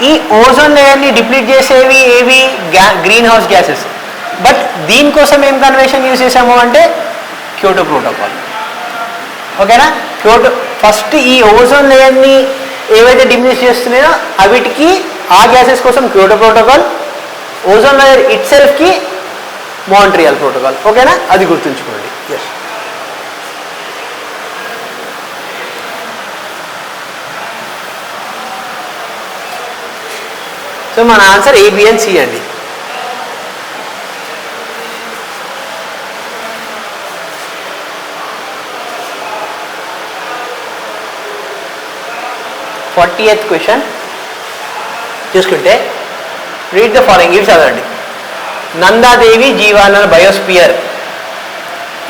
ఈ ఓజోన్ లేయర్ని డిప్లీట్ చేసేవి ఏవి, గ్రీన్ హౌస్ గ్యాసెస్. బట్ దీనికోసం ఏం కన్వెన్షన్ యూజ్ చేసాము అంటే క్యోటో ప్రోటోకాల్, ఓకేనా. క్యోటో ఫస్ట్ ఈ ఓజోన్ లేయర్ని ఏవైతే డిమినిష్ చేస్తున్నాయో అవిటికి ఆ గ్యాసెస్ కోసం Kyoto Protocol, ozone layer it సెల్ఫ్కి మాంట్రియల్ ప్రోటోకాల్, ఓకేనా. అది గుర్తుంచుకోండి, ఎస్. సో మన answer A, B and C అండి. ఫార్టీయత్ క్వశ్చన్ చూసుకుంటే రీడ్ ద ఫాలోయింగ్, ఇవి చదవండి. నందాదేవి జీవానర్ biosphere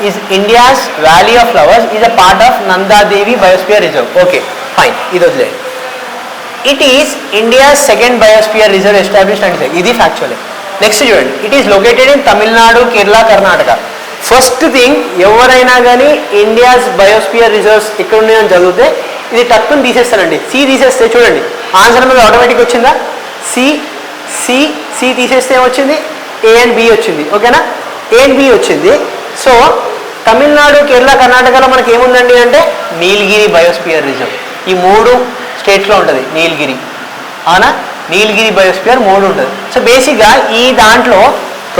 is India's valley of flowers is a part of Nanda Devi biosphere reserve, okay fine, ఇది వదిలేండి. It is India's second biosphere reserve established అంటే ఇది factual. Next చూడండి, it is located in Tamil Nadu, Kerala, Karnataka. First thing ఎవరైనా కానీ ఇండియాస్ బయోస్పియర్ రిజర్వ్స్ ఎక్కడ ఉన్నాయని చదివితే ఇది టక్కుని తీసేస్తానండి. సి తీసేస్తే చూడండి ఆన్సర్ మీద ఆటోమేటిక్ వచ్చిందా, సి సి సి తీసేస్తే ఏమొచ్చింది, ఏ అండ్ బి వచ్చింది, ఓకేనా. ఏ అండ్ బి వచ్చింది. సో తమిళనాడు, కేరళ, కర్ణాటకలో మనకి ఏముందండి అంటే నీలగిరి బయోస్పియర్ రిజర్వ్. ఈ 3 స్టేట్స్లో ఉంటుంది నీలగిరి, అవునా. నీలగిరి బయోస్పియర్ 3 ఉంటుంది. సో బేసిక్గా ఈ దాంట్లో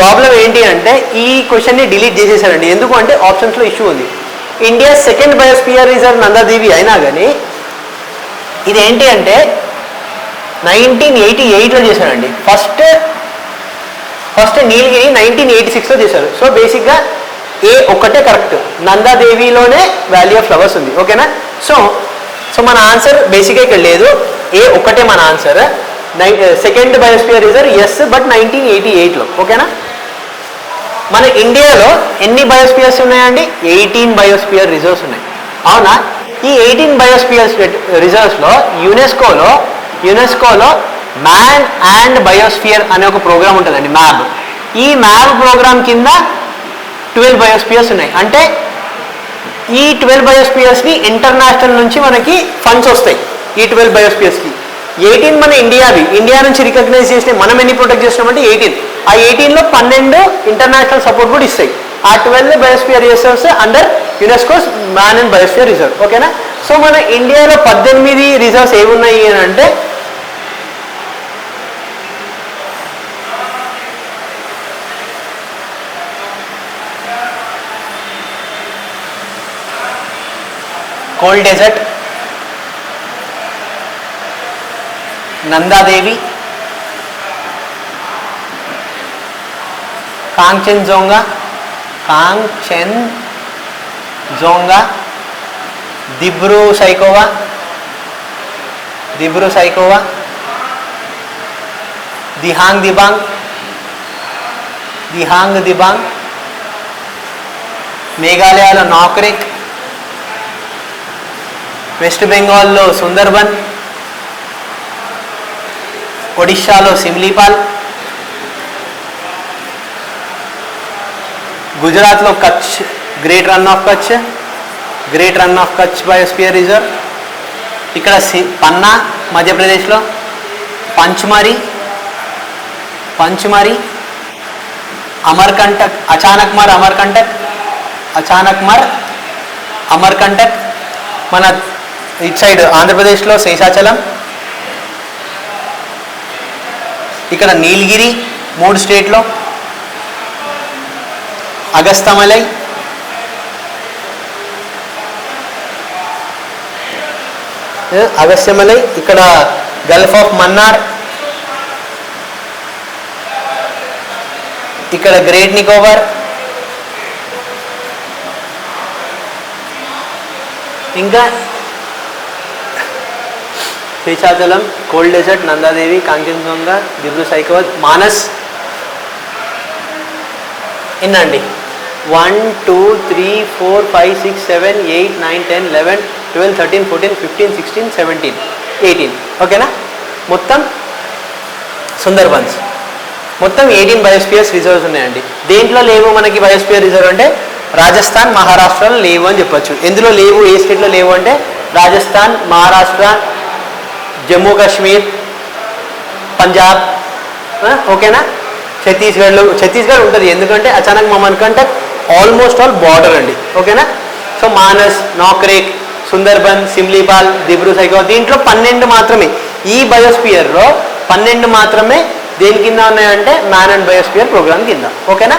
ప్రాబ్లం ఏంటి అంటే ఈ క్వశ్చన్ని డిలీట్ చేసేసారండి. ఎందుకు అంటే ఆప్షన్స్లో ఇష్యూ ఉంది. India second biosphere reserve Nanda Devi అయినా కానీ ఇదేంటి అంటే 1988లో చేశారండి. ఫస్ట్ నీలగిరి 1986లో చేశారు. సో బేసిక్గా ఏ ఒక్కటే కరెక్ట్, నందాదేవిలోనే వ్యాలీ ఆఫ్ ఫ్లవర్స్ ఉంది, ఓకేనా. సో మన ఆన్సర్ బేసిక్గా ఇక్కడ లేదు, ఏ ఒక్కటే మన ఆన్సర్. Second biosphere reserve yes, but 1988లో, ఓకేనా. మన ఇండియాలో ఎన్ని బయోస్పియర్స్ ఉన్నాయండి, 18 బయోస్పియర్ రిజర్వ్స్ ఉన్నాయి, అవునా. ఈ 18 బయోస్పియర్ రిజర్వ్స్లో యునెస్కోలో మ్యాన్ అండ్ బయోస్పియర్ అనే ఒక ప్రోగ్రామ్ ఉంటుందండి, మ్యాబ్. ఈ మ్యాబ్ ప్రోగ్రామ్ కింద 12 బయోస్పియర్స్ ఉన్నాయి. అంటే ఈ 12 బయోస్పియర్స్ని ఇంటర్నేషనల్ నుంచి మనకి ఫండ్స్ వస్తాయి. ఈ 12 బయోస్పియర్స్కి 18 మన ఇండియా నుంచి రికగ్నైజ్ చేసిన మనం ఎన్ని ప్రొటెక్ట్ చేసినామంటే 18. ఆ 18లో 12 ఇంటర్నేషనల్ సపోర్ట్ కూడా ఇస్తాయి. ఆ 12 biosphere reserves under UNESCO's man and biosphere reserve. ఓకేనా. సో మన ఇండియాలో 18 రిజర్వ్స్ ఏమున్నాయి అని అంటే కోల్డ్ డెజర్ట్, నందాదేవి, కాంగ్చెన్జోంగా, దిబ్రూ సైకోవా, దిహాంగ్ దిబాంగ్, మేఘాలయలో నాక్రెక్, వెస్ట్ బెంగాల్లో సుందర్బన్, ఒడిశాలో సిమ్లీపాల్, గుజరాత్లో Kutch, Great Rann of Kutch biosphere reserve. ఇక్కడ పన్నా మధ్యప్రదేశ్లో, పంచ్మరీ, అమర్కంటక్, అమర్కంటక్. మన ఇటు సైడ్ ఆంధ్రప్రదేశ్లో శేషాచలం, ఇక్కడ నీలగిరి 3 స్టేట్లో, అగస్తమలై, ఇక్కడ గల్ఫ్ ఆఫ్ మన్నార్, ఇక్కడ గ్రేట్ నికోబార్, ఇంకా శేషాచలం, కోల్డ్ డెజర్ట్, నందాదేవి, కాంచన్జంగా, దిబ్రూ సైకోవా, మానస్. ఎన్నండి 1 2 3 4 5 6 7 8 9 10 11 12 13 14 15 16 17 18. ఓకేనా. మొత్తం సుందర్బన్స్ మొత్తం 18 బయోస్ఫియర్స్ రిజర్వ్స్ ఉన్నాయండి. దేంట్లో లేవు మనకి బయోస్ఫియర్ రిజర్వ్ అంటే రాజస్థాన్, మహారాష్ట్రలో లేవు అని చెప్పొచ్చు. ఎందులో లేవు, ఏ స్టేట్లో లేవు అంటే రాజస్థాన్, మహారాష్ట్ర, జమ్మూ కాశ్మీర్, పంజాబ్. ఓకేనా. ఛత్తీస్గఢ్ ఉంటుంది, ఎందుకంటే అచానక్ మమన్కంటే ఆల్మోస్ట్ ఆల్ బార్డర్ అండి. ఓకేనా. సో మానస్, నాక్రేక్, సుందర్బన్, సిమ్లీపాల్, దిబ్రూ సైకోవా, దీంట్లో 12 మాత్రమే, ఈ బయోస్ఫియర్లో 12 మాత్రమే దేని కింద ఉన్నాయంటే మ్యాన్ అండ్ బయోస్ఫియర్ ప్రోగ్రామ్ కింద. ఓకేనా.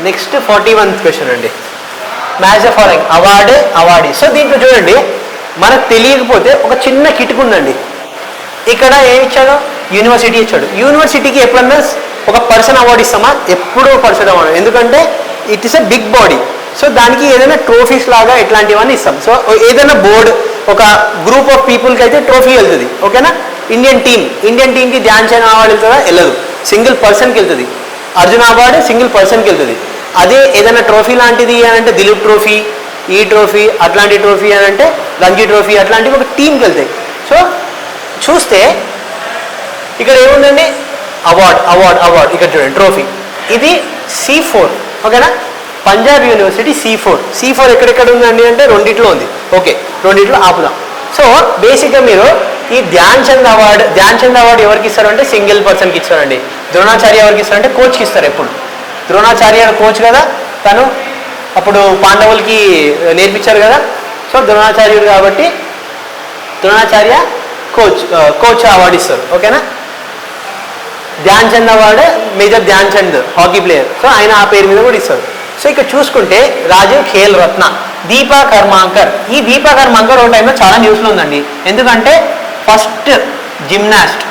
నెక్స్ట్ 41th క్వశ్చన్ అండి. Match the following awardee. So దీంట్లో చూడండి, మనకు తెలియకపోతే ఒక చిన్న కిటుకు ఉందండి. ఇక్కడ ఏమి ఇచ్చాడు, యూనివర్సిటీ ఇచ్చాడు. యూనివర్సిటీకి ఎప్పుడన్నా ఒక పర్సన్ అవార్డు ఇస్తామా? ఎప్పుడూ పర్సన్ అవార్డు, ఎందుకంటే it is a big body. So దానికి ఏదైనా ట్రోఫీస్ లాగా ఇట్లాంటివన్నీ ఇస్తాం. సో ఏదైనా బోర్డు, ఒక గ్రూప్ ఆఫ్ పీపుల్కి అయితే ట్రోఫీ వెళ్తుంది. ఓకేనా. ఇండియన్ టీమ్కి ధ్యాన్ చంద్ అవార్డు వెళ్తుందా? వెళ్ళదు, సింగిల్ పర్సన్కి వెళ్తుంది. అర్జున్ అవార్డు సింగిల్ పర్సన్కి వెళ్తుంది. అదే ఏదైనా ట్రోఫీ లాంటిది అని అంటే దిలీప్ ట్రోఫీ, ఈ ట్రోఫీ, అట్లాంటి ట్రోఫీ అని అంటే రంజీ ట్రోఫీ, అట్లాంటివి ఒక టీంకి వెళ్తాయి. సో చూస్తే ఇక్కడ ఏముందండి, అవార్డ్. ఇక్కడ చూడండి ట్రోఫీ, ఇది C4. ఓకేనా. పంజాబ్ యూనివర్సిటీ C4 ఎక్కడెక్కడ ఉందండి అంటే రెండిట్లో ఉంది. ఓకే, రెండిట్లో ఆపుదాం. సో బేసిక్గా మీరు ఈ ధ్యాన్ చంద్ అవార్డు ఎవరికి ఇస్తారు అంటే సింగిల్ పర్సన్కి ఇస్తారండి. ద్రోణాచార్య ఎవరికి ఇస్తారంటే కోచ్కి ఇస్తారు. ఎప్పుడు ద్రోణాచార్య కోచ్ కదా, తను అప్పుడు పాండవులకి నేర్పించారు కదా. సో ద్రోణాచార్యుడు కాబట్టి ద్రోణాచార్య కోచ్ అవార్డు ఇస్తారు. ఓకేనా. Dhyan Chand award major Dhyan Chand hockey player, so ఆయన ఆ పేరు మీద కూడా ఇస్తారు. సో ఇక్కడ చూసుకుంటే రాజీవ్ ఖేల్ రత్న, దీపా కర్మాంకర్. ఈ దీపా కర్మాంకర్ ఒక టైంలో చాలా న్యూస్లో ఉందండి. ఎందుకంటే first gymnast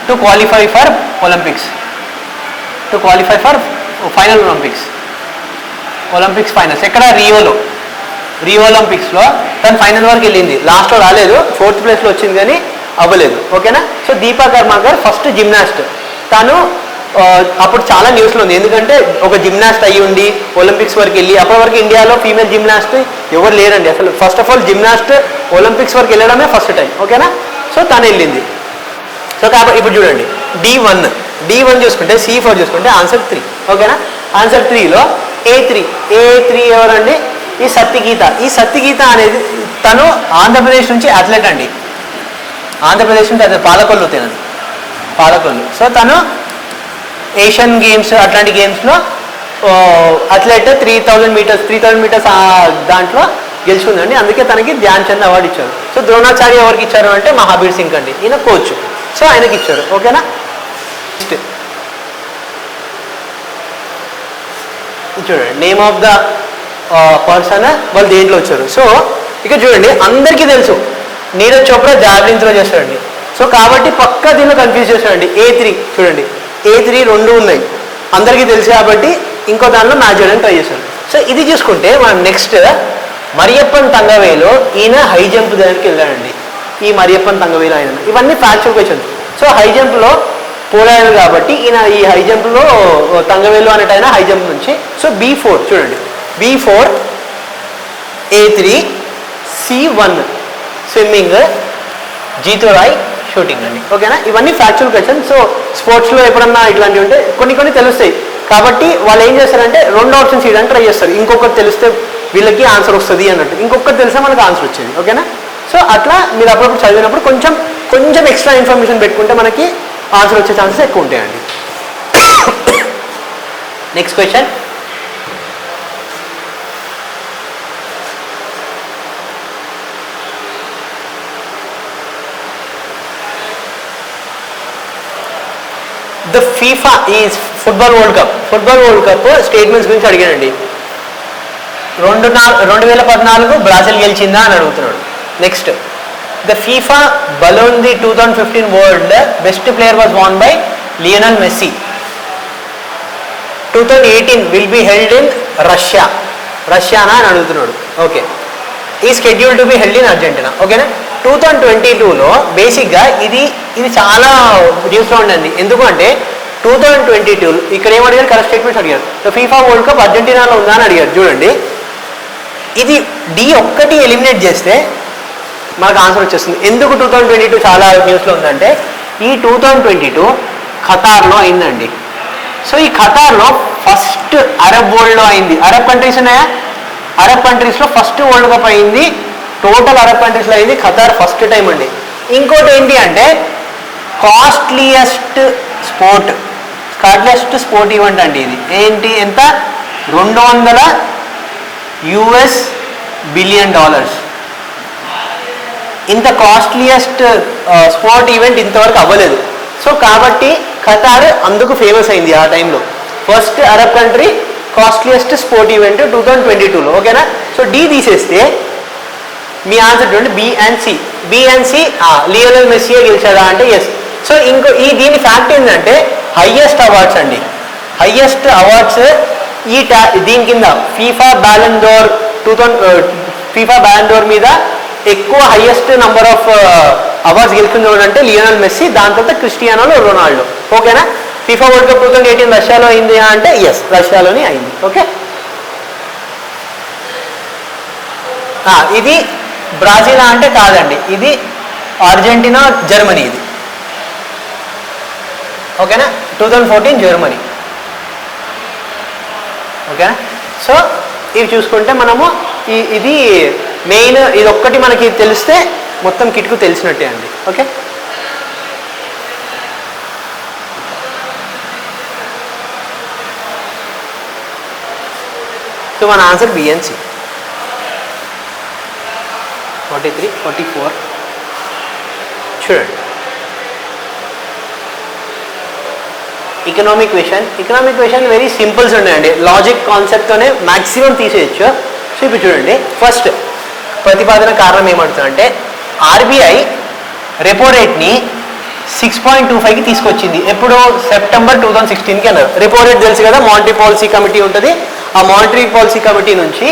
to qualify for Olympics, final Olympics finals ఎక్కడ రియో ఒలింపిక్స్లో తను ఫైనల్ వరకు వెళ్ళింది. లాస్ట్లో రాలేదు, 4th ప్లేస్లో వచ్చింది కానీ అవ్వలేదు. ఓకేనా. So Deepa Karmakar first gymnast. తను అప్పుడు చాలా న్యూస్లో ఉంది, ఎందుకంటే ఒక జిమ్నాస్ట్ అయ్యి ఉండి ఒలింపిక్స్ వరకు వెళ్ళి, అప్పటి వరకు ఇండియాలో ఫీమేల్ జిమ్నాస్ట్ ఎవరు లేరండి అసలు. First of all gymnast Olympics వరకు వెళ్ళడమే ఫస్ట్ టైం. ఓకేనా. సో తను వెళ్ళింది. సో కాబట్టి ఇప్పుడు చూడండి D1 చూసుకుంటే C4 చూసుకుంటే ఆన్సర్ 3. ఓకేనా? ఆన్సర్ 3లో ఏ3 ఎవరండి? ఈ సత్యగీత అనేది తను ఆంధ్రప్రదేశ్ నుంచి అథ్లెట్ అండి. ఆంధ్రప్రదేశ్ నుంచి అదే పాలకొల్లు. సో తను ఏషియన్ గేమ్స్ అట్లాంటి గేమ్స్లో అథ్లెట్ 3000 మీటర్స్ దాంట్లో గెలుచుకుందండి. అందుకే తనకి ధ్యాన్ చంద్ అవార్డు ఇచ్చారు. సో ద్రోణాచార్య ఎవరికి ఇచ్చారు అంటే మహాబీర్ సింగ్ అండి, ఈయన కోచ్. సో ఆయనకి ఇచ్చారు. ఓకేనా? చూడండి నేమ్ ఆఫ్ ద పర్సన్, వాళ్ళు దేంట్లో వచ్చారు. సో ఇక్కడ చూడండి అందరికీ తెలుసు నీరజ్ చోప్రా జావెలిన్ త్రో చేస్తాడండి. సో కాబట్టి పక్కా దీనిలో కన్ఫ్యూజ్ చేస్తాడండి. A3 చూడండి, A3 రెండు ఉన్నాయి అందరికీ తెలుసు కాబట్టి ఇంకో దానిలో మ్యాచ్ చేయడానికి ట్రై చేస్తాడు. సో ఇది చూసుకుంటే మనం నెక్స్ట్ మరియప్పన్ తంగవేలో ఈయన హై జంప్ దగ్గరికి వెళ్ళాడండి. ఈ మరియప్పన్ తంగవేలో ఆయన ఇవన్నీ ఫ్యాక్చువల్ క్వశ్చన్స్. సో హై జంప్లో పోరాడారు కాబట్టి ఈయన ఈ హై జంప్లో తంగవేలు అనేట ఆయన హై జంప్ నుంచి. సో B4 చూడండి, B4 A3 C1 swimming, Jitu Roy shooting అండి. ఓకేనా? ఇవన్నీ ఫ్యాక్చువల్ క్వశ్చన్. సో స్పోర్ట్స్లో ఎప్పుడన్నా ఇట్లాంటివి ఉంటే కొన్ని తెలుస్తాయి కాబట్టి వాళ్ళు ఏం చేస్తారంటే 2 ఆప్షన్స్ ఇవ్వడానికి ట్రై చేస్తారు. ఇంకొకటి తెలిస్తే వీళ్ళకి ఆన్సర్ వస్తుంది అన్నట్టు, ఇంకొకటి తెలిస్తే మనకు ఆన్సర్ వచ్చేది. ఓకేనా? సో అట్లా మీరు అప్పుడప్పుడు చదివినప్పుడు కొంచెం ఎక్స్ట్రా ఇన్ఫర్మేషన్ పెట్టుకుంటే మనకి ఆన్సర్ వచ్చే ఛాన్సెస్ ఎక్కువ ఉంటాయండి. Next question, the FIFA is football world cup statements గురించి అడిగానండి. 2014 బ్రాజిల్ గెలిచిందా అని అడుగుతున్నాడు. Next, the FIFA ballon the 2015 world best player was won by Lionel Messi. 2018 will be held in రష్యానా అని అడుగుతున్నాడు. ఓకే, ఈ scheduled to be held in Argentina. ఓకేనా? 2022లో బేసిక్గా ఇది చాలా న్యూస్లో ఉండండి. ఎందుకంటే 2022 ఇక్కడ ఏమడిగారు, కరెక్ట్ స్టేట్మెంట్స్ అడిగారు. ద ఫీఫా వరల్డ్ కప్ అర్జెంటీనాలో ఉందా అని అడిగారు. చూడండి, ఇది D1 ఎలిమినేట్ చేస్తే మనకు ఆన్సర్ వచ్చేస్తుంది. ఎందుకు 2022 చాలా న్యూస్లో ఉందంటే ఈ 2022 ఖతార్లో అయిందండి. సో ఈ ఖతార్లో ఫస్ట్ అరబ్ వరల్డ్లో అయింది. అరబ్ కంట్రీస్ ఉన్నాయా? అరబ్ కంట్రీస్లో ఫస్ట్ వరల్డ్ కప్ అయింది. టోటల్ అరబ్ కంట్రీస్లో అయింది. ఖతార్ ఫస్ట్ టైం అండి. ఇంకోటి ఏంటి అంటే కాస్ట్లీయెస్ట్ స్పోర్ట్ ఈవెంట్ అండి ఇది. ఏంటి, ఎంత? $200 బిలియన్. ఇంత కాస్ట్లీయెస్ట్ స్పోర్ట్ ఈవెంట్ ఇంతవరకు అవ్వలేదు. సో కాబట్టి ఖతార్ అందుకు ఫేమస్ అయింది ఆ టైంలో. First Arab country, costliest sport event 2022లో. ఓకేనా? సో D తీసేస్తే మీ ఆన్సర్ చూడండి, బి అండ్ సి లియోనల్ మెస్సీయే గెలిచాడా అంటే ఎస్. సో దీని ఫ్యాక్ట్ ఏంటంటే హైయెస్ట్ అవార్డ్స్ అండి. హైయెస్ట్ అవార్డ్స్ దీని కింద ఫీఫా బ్యాలెండోర్ మీద ఎక్కువ హైయెస్ట్ నంబర్ ఆఫ్ అవార్డ్స్ గెలుచుకున్నాడు అంటే లియోనల్ మెస్సీ, దాని తర్వాత క్రిస్టియానో రొనాల్డో. ఓకేనా? ఫీఫా వరల్డ్ కప్ 2018 రష్యాలో అయింది అంటే ఎస్, రష్యాలోనే అయింది. ఓకే, ఇది బ్రాజిల్ అంటే కాదండి, ఇది అర్జెంటీనా జర్మనీ ఇది. ఓకేనా? 2014 జర్మనీ. ఓకేనా? సో ఇవి చూసుకుంటే మనము ఇది మెయిన్, ఇది ఒక్కటి మనకి తెలిస్తే మొత్తం కిట్కు తెలిసినట్టే అండి. ఓకే, సో మన ఆన్సర్ బిఎన్సి. 43, 44 చూడండి. ఎకనామిక్ క్వశ్చన్ వెరీ సింపుల్స్ ఉన్నాయండి. లాజిక్ కాన్సెప్ట్తోనే మ్యాక్సిమం తీసేయచ్చు. సో ఇప్పుడు చూడండి, ఫస్ట్ ప్రతిపాదన కారణం ఏమంటుందంటే ఆర్బీఐ రెపో రేట్ని 6.25కి తీసుకొచ్చింది. ఎప్పుడు? సెప్టెంబర్ 2016కి అన్నారు. రెపో రేట్ తెలుసు కదా, మానిటరీ పాలసీ కమిటీ ఉంటుంది. ఆ మానిటరీ పాలసీ కమిటీ నుంచి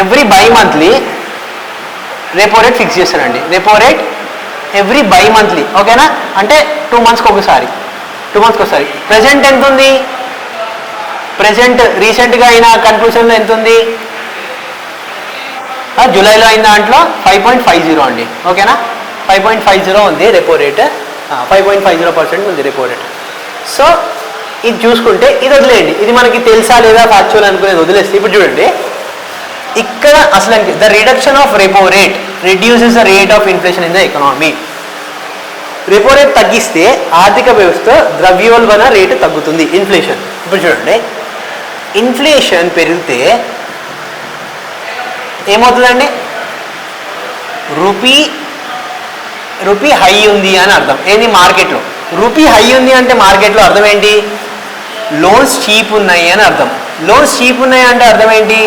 every bimonthly repo rate fix చేస్తారండి. Repo rate every bimonthly. ఓకేనా? అంటే 2 మంత్స్కి ఒకసారి. ప్రెజెంట్ ఎంత ఉంది? ప్రెజెంట్ రీసెంట్గా అయిన కన్క్లూషన్లో ఎంత ఉంది? జూలైలో అయిన దాంట్లో 5.50 అండి. ఓకేనా? 5.50 ఉంది రెపో రేట్, 5.50% ఉంది రెపో రేట్. సో ఇది చూసుకుంటే ఇది వదిలేయండి, ఇది మనకి తెలుసా లేదా ఫ్యాక్చువల్ అనుకునేది వదిలేస్తే ఇప్పుడు చూడండి ఇక్కడ అసలు the reduction of repo rate reduces the rate of inflation in the economy. Repo rate తగ్గిస్తే ఆర్థిక వ్యవస్థ ద్రవ్యోల్బణ రేటు తగ్గుతుంది, ఇన్ఫ్లేషన్. ఇప్పుడు చూడండి ఇన్ఫ్లేషన్ పెరిగితే ఏమవుతుందండి, రూపీ హై ఉంది అని అర్థం. ఏంది మార్కెట్లో రూపీ హై ఉంది అంటే మార్కెట్లో అర్థం ఏంటి, లోన్స్ చీప్ ఉన్నాయి అని అర్థం. లోన్స్ చీప్ ఉన్నాయి అంటే అర్థం ఏంటి,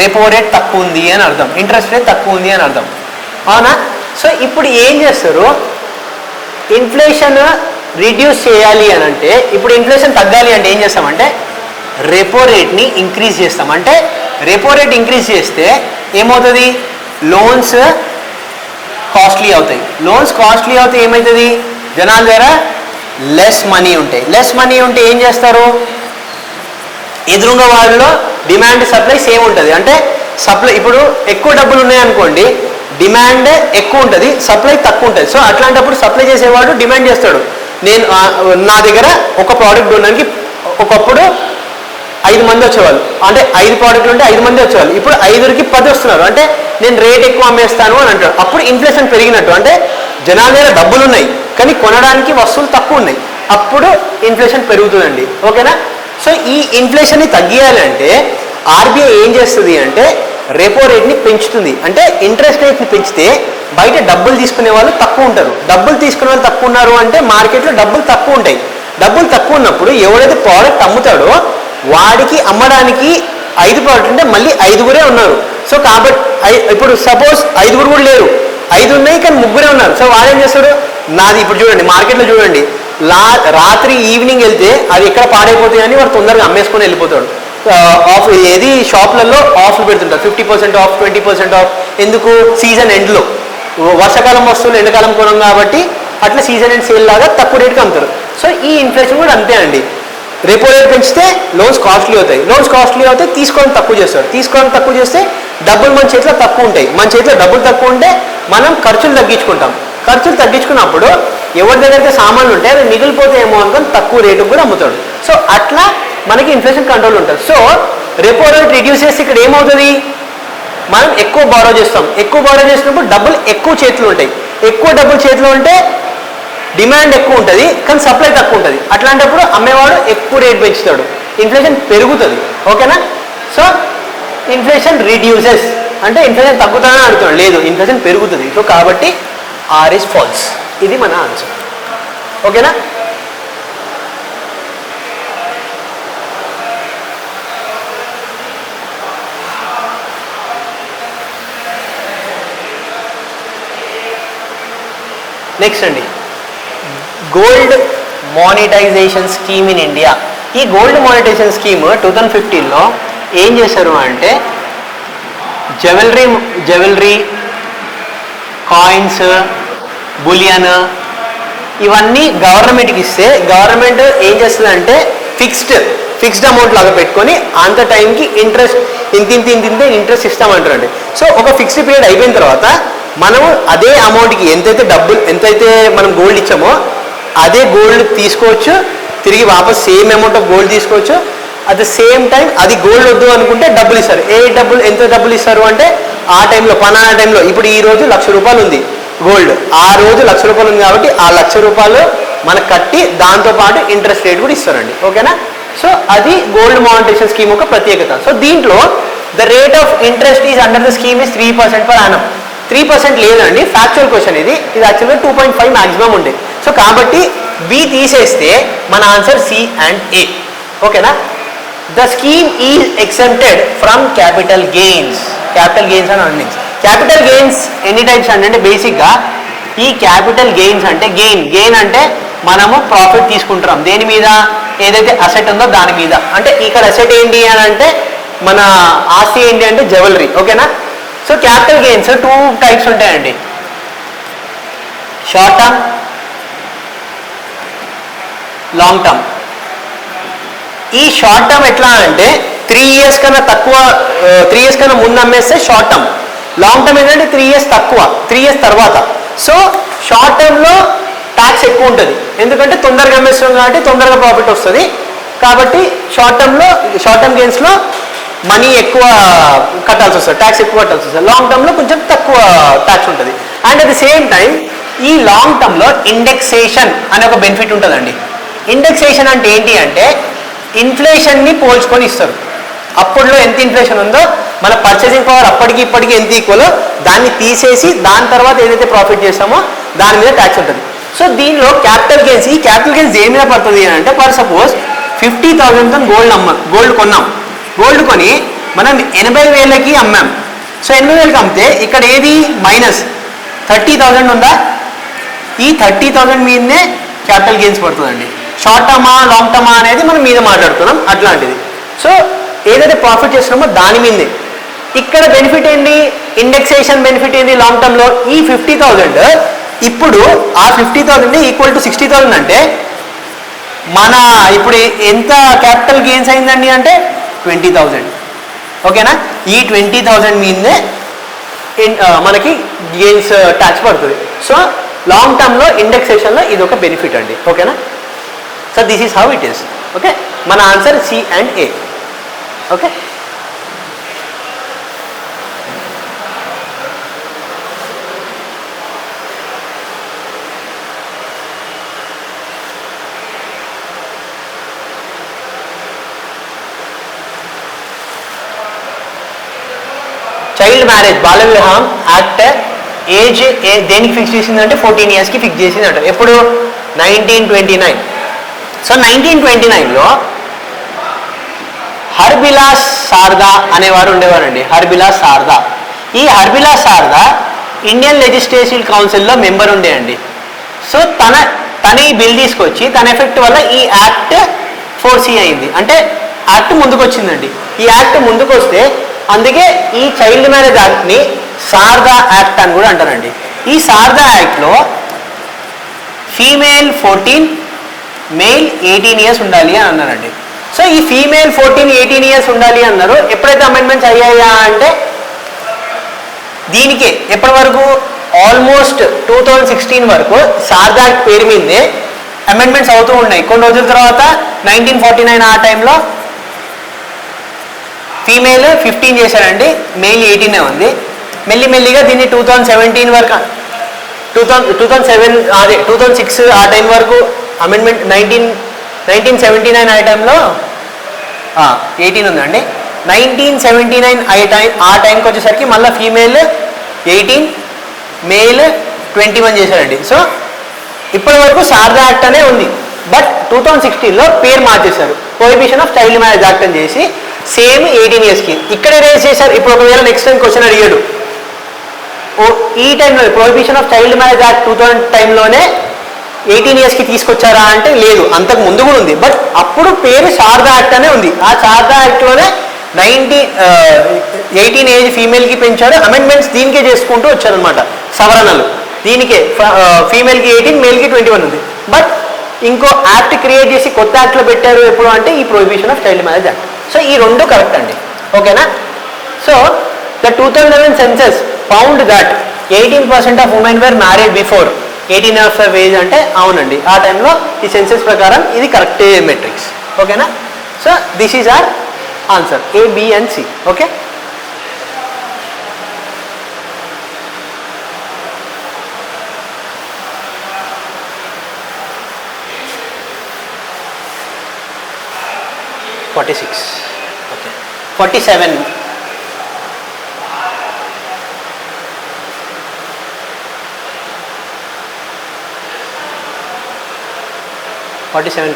రెపో రేట్ తక్కువ ఉంది అని అర్థం, ఇంట్రెస్ట్ రేట్ తక్కువ ఉంది అని అర్థం, అవునా? సో ఇప్పుడు ఏం చేస్తారు, ఇన్ఫ్లేషన్ రిడ్యూస్ చేయాలి అని అంటే, ఇప్పుడు ఇన్ఫ్లేషన్ తగ్గాలి అంటే ఏం చేస్తామంటే రెపో రేట్ని ఇంక్రీజ్ చేస్తాం. అంటే రెపో రేట్ ఇంక్రీజ్ చేస్తే ఏమవుతుంది, లోన్స్ కాస్ట్లీ అవుతాయి. లోన్స్ కాస్ట్లీ అవుతే ఏమవుతుంది, జనాల దగ్గర లెస్ మనీ ఉంటాయి. లెస్ మనీ ఉంటే ఏం చేస్తారు, ఎదురుగా వాళ్ళలో డిమాండ్ సప్లై సేమ్ ఉంటుంది. అంటే సప్లై ఇప్పుడు ఎక్కువ డబ్బులు ఉన్నాయనుకోండి, డిమాండ్ ఎక్కువ ఉంటుంది, సప్లై తక్కువ ఉంటుంది. సో అట్లాంటప్పుడు సప్లై చేసేవాడు డిమాండ్ చేస్తాడు, నేను నా దగ్గర ఒక ప్రోడక్ట్ ఉండడానికి ఒకప్పుడు 5 మంది వచ్చేవాళ్ళు, అంటే 5 ప్రోడక్ట్లు ఉంటే 5 మంది వచ్చేవాళ్ళు, ఇప్పుడు 5కి 10 వస్తున్నారు, అంటే నేను రేట్ ఎక్కువ అమ్మేస్తాను అని అంటాడు. అప్పుడు ఇన్ఫ్లేషన్ పెరిగినట్టు, అంటే జనాల దగ్గర డబ్బులు ఉన్నాయి కానీ కొనడానికి వస్తువులు తక్కువ ఉన్నాయి, అప్పుడు ఇన్ఫ్లేషన్ పెరుగుతుందండి. ఓకేనా? సో ఈ ఇన్ఫ్లేషన్ని తగ్గియాలంటే ఆర్బీఐ ఏం చేస్తుంది అంటే రెపో రేట్ని పెంచుతుంది. అంటే ఇంట్రెస్ట్ రేట్ని పెంచితే బయట డబ్బులు తీసుకునే వాళ్ళు తక్కువ ఉంటారు. డబ్బులు తీసుకునే వాళ్ళు తక్కువ ఉన్నారు అంటే మార్కెట్లో డబ్బులు తక్కువ ఉంటాయి. డబ్బులు తక్కువ ఉన్నప్పుడు ఎవడైతే ప్రోడక్ట్ అమ్ముతాడో వాడికి అమ్మడానికి 5 ప్రోడక్ట్ అంటే మళ్ళీ 5గురే ఉన్నారు. సో కాబట్టి ఇప్పుడు సపోజ్ 5గురు కూడా లేరు, 5 ఉన్నాయి కానీ 3గురే ఉన్నారు. సో వాడు ఏం చేస్తాడు, నాది ఇప్పుడు చూడండి మార్కెట్లో చూడండి, రాత్రి ఈవినింగ్ వెళ్తే అది ఎక్కడ పాడైపోతాయి అని వాడు తొందరగా అమ్మేసుకొని వెళ్ళిపోతాడు. ఆఫ్ ఏది షాప్లలో ఆఫ్లు పెడుతుంటారు, 50% ఆఫ్, 20% ఆఫ్. ఎందుకు, సీజన్ ఎండ్లో వర్షాకాలం వస్తువులు ఎండాకాలం కొనం కాబట్టి అట్లా సీజన్ ఎండ్ సేల్ లాగా తక్కువ రేట్కి అమ్ముతారు. సో ఈ ఇన్ఫ్లేషన్ కూడా అంతే అండి, రెపో రేట్ పెంచితే లోన్స్ కాస్ట్లీ అవుతాయి, లోన్స్ కాస్ట్లీ అవుతాయి, తీసుకోవడం తక్కువ చేస్తారు, తీసుకోవడం తక్కువ చేస్తే డబ్బులు మన చేతిలో తక్కువ ఉంటాయి, మన చేతిలో డబ్బులు తక్కువ ఉంటే మనం ఖర్చులు తగ్గించుకుంటాం. ఖర్చులు తగ్గించుకున్నప్పుడు ఎవరి దగ్గర సామాన్లు ఉంటాయి అవి మిగిలిపోతాయేమో అనుకొని తక్కువ రేటుకు కూడా అమ్ముతాడు. సో అట్లా మనకి ఇన్ఫ్లేషన్ కంట్రోల్ ఉంటుంది. సో రెపో రేట్ రిడ్యూస్ చేస్తే ఇక్కడ ఏమవుతుంది, మనం ఎక్కువ బారో చేస్తాం. ఎక్కువ బారో చేసినప్పుడు డబ్బులు ఎక్కువ చేతిలో ఉంటాయి. ఎక్కువ డబ్బులు చేతిలో ఉంటే డిమాండ్ ఎక్కువ ఉంటుంది కానీ సప్లై తక్కువ ఉంటుంది. అట్లాంటప్పుడు అమ్మేవాడు ఎక్కువ రేట్ పెంచుతాడు, ఇన్ఫ్లేషన్ పెరుగుతుంది. ఓకేనా? సో ఇన్ఫ్లేషన్ రిడ్యూసెస్ అంటే ఇన్ఫ్లేషన్ తగ్గుతుందని అడుగుతున్నాడు, లేదు ఇన్ఫ్లేషన్ పెరుగుతుంది. సో కాబట్టి ఆర్ ఇస్ ఫాల్స్, ఇది మన ఆన్సర్. ఓకేనా? నెక్స్ట్ అండి, gold monetisation scheme in India. ఈ గోల్డ్ మానిటైజేషన్ స్కీమ్ 2015లో ఏం చేశారు అంటే జ్యువెలరీ కాయిన్స్, బులియన్ ఇవన్నీ గవర్నమెంట్కి ఇస్తే గవర్నమెంట్ ఏం చేస్తుందంటే ఫిక్స్డ్ అమౌంట్ లాగా పెట్టుకొని అంత టైంకి ఇంట్రెస్ట్ ఇంత ఇంట్రెస్ట్ ఇస్తామంటారండి. సో ఒక ఫిక్స్డ్ పీరియడ్ అయిపోయిన తర్వాత మనము అదే అమౌంట్కి ఎంతైతే మనం గోల్డ్ ఇచ్చామో అదే గోల్డ్ తీసుకోవచ్చు, తిరిగి వాపస్ సేమ్ అమౌంట్ ఆఫ్ గోల్డ్ తీసుకోవచ్చు. అట్ ద సేమ్ టైం అది గోల్డ్ వద్దు అనుకుంటే డబ్బులు ఇస్తారు. ఎంత డబ్బులు ఇస్తారు అంటే ఆ టైంలో పలానా టైంలో ఇప్పుడు ఈ రోజు ₹1,00,000 ఉంది గోల్డ్, ఆ రోజు ₹1,00,000 ఉంది కాబట్టి ఆ ₹1,00,000 మనకు కట్టి దాంతోపాటు ఇంట్రెస్ట్ రేట్ కూడా ఇస్తారండి. ఓకేనా? సో అది గోల్డ్ మానిటైజేషన్ స్కీమ్ ఒక ప్రత్యేకత. సో దీంట్లో the rate of interest is under the scheme is 3% per annum. 3% లేదండి, ఫ్యాక్చువల్ క్వశ్చన్ ఇది యాక్చువల్గా 2.5 మ్యాక్సిమం ఉండే. సో కాబట్టి బి తీసేస్తే మన ఆన్సర్ సి అండ్ ఏ. ఓకేనా? The scheme is exempted from capital gains and earnings. Capital gains ఎన్ని టైప్స్ అంటే బేసిక్గా ఈ క్యాపిటల్ గెయిన్స్ అంటే గెయిన్ అంటే మనము ప్రాఫిట్ తీసుకుంటున్నాం దేని మీద, ఏదైతే అసెట్ ఉందో దాని మీద. అంటే ఇక్కడ అసెట్ ఏంటి అని అంటే మన ఆస్తి ఏంటి అంటే జ్యువెలరీ. ఓకేనా? సో క్యాపిటల్ గెయిన్స్ 2 టైప్స్ ఉంటాయండి, షార్ట్ టర్మ్, లాంగ్ టర్మ్. ఈ షార్ట్ టర్మ్ ఎట్లా అంటే 3 years కన్నా తక్కువ, 3 years కన్నా ముందు అమ్మేస్తే షార్ట్ టర్మ్. లాంగ్ టర్మ్ ఏంటంటే 3 years తక్కువ, 3 years తర్వాత. సో షార్ట్ టర్మ్లో ట్యాక్స్ ఎక్కువ ఉంటుంది, ఎందుకంటే తొందరగా అమ్మేస్తాం కాబట్టి తొందరగా ప్రాఫిట్ వస్తుంది. కాబట్టి షార్ట్ టర్మ్ గెయిన్స్లో మనీ ఎక్కువ కట్టాల్సి వస్తుంది, ట్యాక్స్ ఎక్కువ కట్టాల్సి వస్తుంది. లాంగ్ టర్మ్లో కొంచెం తక్కువ ట్యాక్స్ ఉంటుంది. And at the same time ఈ లాంగ్ టర్మ్లో ఇండెక్సేషన్ అనే ఒక బెనిఫిట్ ఉంటుందండి. ఇండెక్సేషన్ అంటే ఏంటి అంటే ఇన్ఫ్లేషన్ని పోల్చుకొని ఇస్తారు. అప్పట్లో ఎంత ఇన్ఫ్లేషన్ ఉందో మన పర్చేసింగ్ పవర్ అప్పటికి ఇప్పటికి ఎంత ఈక్వలో దాన్ని తీసేసి దాని తర్వాత ఏదైతే ప్రాఫిట్ చేస్తామో దాని మీద ట్యాక్స్ ఉంటుంది. సో దీనిలో క్యాపిటల్ గెయిన్స్, ఈ క్యాపిటల్ గెయిన్స్ దేని మీద పడుతుంది అంటే ఫర్ సపోజ్ 50,000తో గోల్డ్ కొన్నాం. గోల్డ్ కొని మనం 80,000కి అమ్మాం. సో 80,000కి అమ్మితే ఇక్కడ ఏది మైనస్ 30,000 ఉందా, ఈ 30,000 మీదనే క్యాపిటల్ గెయిన్స్ పడుతుందండి. షార్ట్ టర్మా లాంగ్ టర్మా అనేది మనం మీద మాట్లాడుతున్నాం అట్లాంటిది. సో ఏదైతే ప్రాఫిట్ చేస్తున్నామో దాని మీదే. ఇక్కడ బెనిఫిట్ ఏంటి, ఇండెక్సేషన్ బెనిఫిట్ ఏంటి లాంగ్ టర్మ్లో, ఈ 50,000 ఇప్పుడు ఆ 50,000 ఈక్వల్ టు 60,000 అంటే మన ఇప్పుడు ఎంత క్యాపిటల్ గెయిన్స్ అయిందండి అంటే 20,000. ఓకేనా, ఈ 20,000 మీదనే మనకి గెయిన్స్ ట్యాక్స్ పడుతుంది. సో లాంగ్ టర్మ్లో ఇండెక్సేషన్లో ఇది ఒక బెనిఫిట్ అండి. ఓకేనా, so this is how it is. Okay, మన ఆన్సర్ C and A. Okay, child marriage బాల వివాహం యాక్ట్ ఏజ్ దేనికి ఫిక్స్ చేసిందంటే 14 yearsకి ఫిక్స్ చేసిందంట. ఎప్పుడు 1929. సో 1929లో హర్బిలాస్ సారదా అనేవారు ఉండేవారండి. హర్బిలాస్ సారదా, ఈ హర్బిలాస్ సారదా ఇండియన్ లెజిస్లేటివ్ కౌన్సిల్లో మెంబర్ ఉండేయండి. సో తన ఈ బిల్ తీసుకొచ్చి తన ఎఫెక్ట్ వల్ల ఈ యాక్ట్ 4C అయింది. అంటే యాక్ట్ ముందుకు వచ్చిందండి. ఈ యాక్ట్ ముందుకు వస్తే అందుకే ఈ చైల్డ్ మ్యారేజ్ యాక్ట్ని సారదా యాక్ట్ అని కూడా అంటారండి. ఈ సారదా యాక్ట్లో ఫీమేల్ 14, మేల్ 18 years ఉండాలి అని అన్నారండి. సో ఈ ఫీమేల్ 14, 18 years ఉండాలి అన్నారు. ఎప్పుడైతే అమెండ్మెంట్స్ అయ్యాయా అంటే దీనికే ఎప్పటి వరకు ఆల్మోస్ట్ 2016 వరకు సారదా యాక్ట్ పేరు మీదే అమెండ్మెంట్స్ అవుతూ ఉన్నాయి. కొన్ని రోజుల తర్వాత 1949 ఆ టైంలో ఫీమేల్ 15 చేశారండి, మెయిల్ 18 ఉంది. మెల్లిమెల్లిగా దీన్ని 2017 వరకు 2006 ఆ టైం వరకు అమెండ్మెంట్ 1979 ఆ టైంలో 18 ఉందండి. 1979 ఆ టైంకి వచ్చేసరికి మళ్ళీ ఫీమేల్ 18, మేల్ 21 చేశారండి. సో ఇప్పటి వరకు సారదా యాక్ట్ అనే ఉంది. బట్ 2016లో పేరు మార్చేశారు, prohibition of child marriage act అని చేసి సేమ్ 18 yearsకి ఇక్కడే రేజ్ చేశారు. ఇప్పుడు ఒకవేళ నెక్స్ట్ టైం క్వశ్చన్ అడిగాడు, ఈ టైంలో prohibition of child marriage act 2000 టైంలోనే 18 yearsకి తీసుకొచ్చారా అంటే లేదు, అంతకు ముందు కూడా ఉంది. బట్ అప్పుడు పేరు శారదా యాక్ట్ అనే ఉంది. ఆ శారదా యాక్ట్లోనే 18 ఏజ్ ఫీమేల్కి పెంచారు. అమెండ్మెంట్స్ దీనికే చేసుకుంటూ వచ్చారనమాట, సవరణలు దీనికే. ఫీమేల్కి 18, మేల్కి 21 ఉంది. బట్ ఇంకో యాక్ట్ క్రియేట్ చేసి కొత్త యాక్ట్లో పెట్టారు ఎప్పుడు అంటే ఈ prohibition of child marriage act. So ఈ రెండు కరెక్ట్ అండి. ఓకేనా, so the 2011 census found that 18% of women were married before 18 years of age అంటే అవునండి, ఆ టైంలో ఈ సెన్సస్ ప్రకారం ఇది కరెక్ట్ మెట్రిక్స్. ఓకేనా, so this is our answer A, B and C. Okay, okay 47.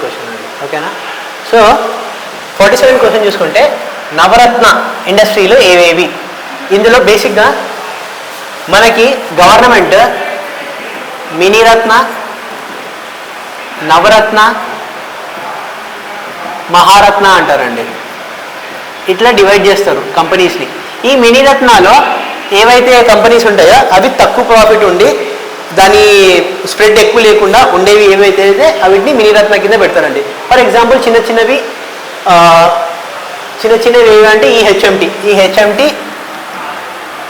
Question అండి. ఓకేనా, సో 47 క్వశ్చన్ చూసుకుంటే నవరత్న ఇండస్ట్రీలు ఏవేవి. ఇందులో బేసిక్గా మనకి గవర్నమెంట్ మినీరత్న, నవరత్న, మహారత్న అంటారండి. ఇట్లా డివైడ్ చేస్తారు కంపెనీస్ని. ఈ మినీరత్నాలో ఏవైతే కంపెనీస్ ఉంటాయో అవి తక్కువ ప్రాఫిట్ ఉండి దాని స్ప్రెడ్ ఎక్కువ లేకుండా ఉండేవి ఏవైతే అయితే అవిటిని మినీరత్న కింద పెడతారండి. ఫర్ ఎగ్జాంపుల్ చిన్న చిన్నవి ఏవంటే ఈ హెచ్ఎంటి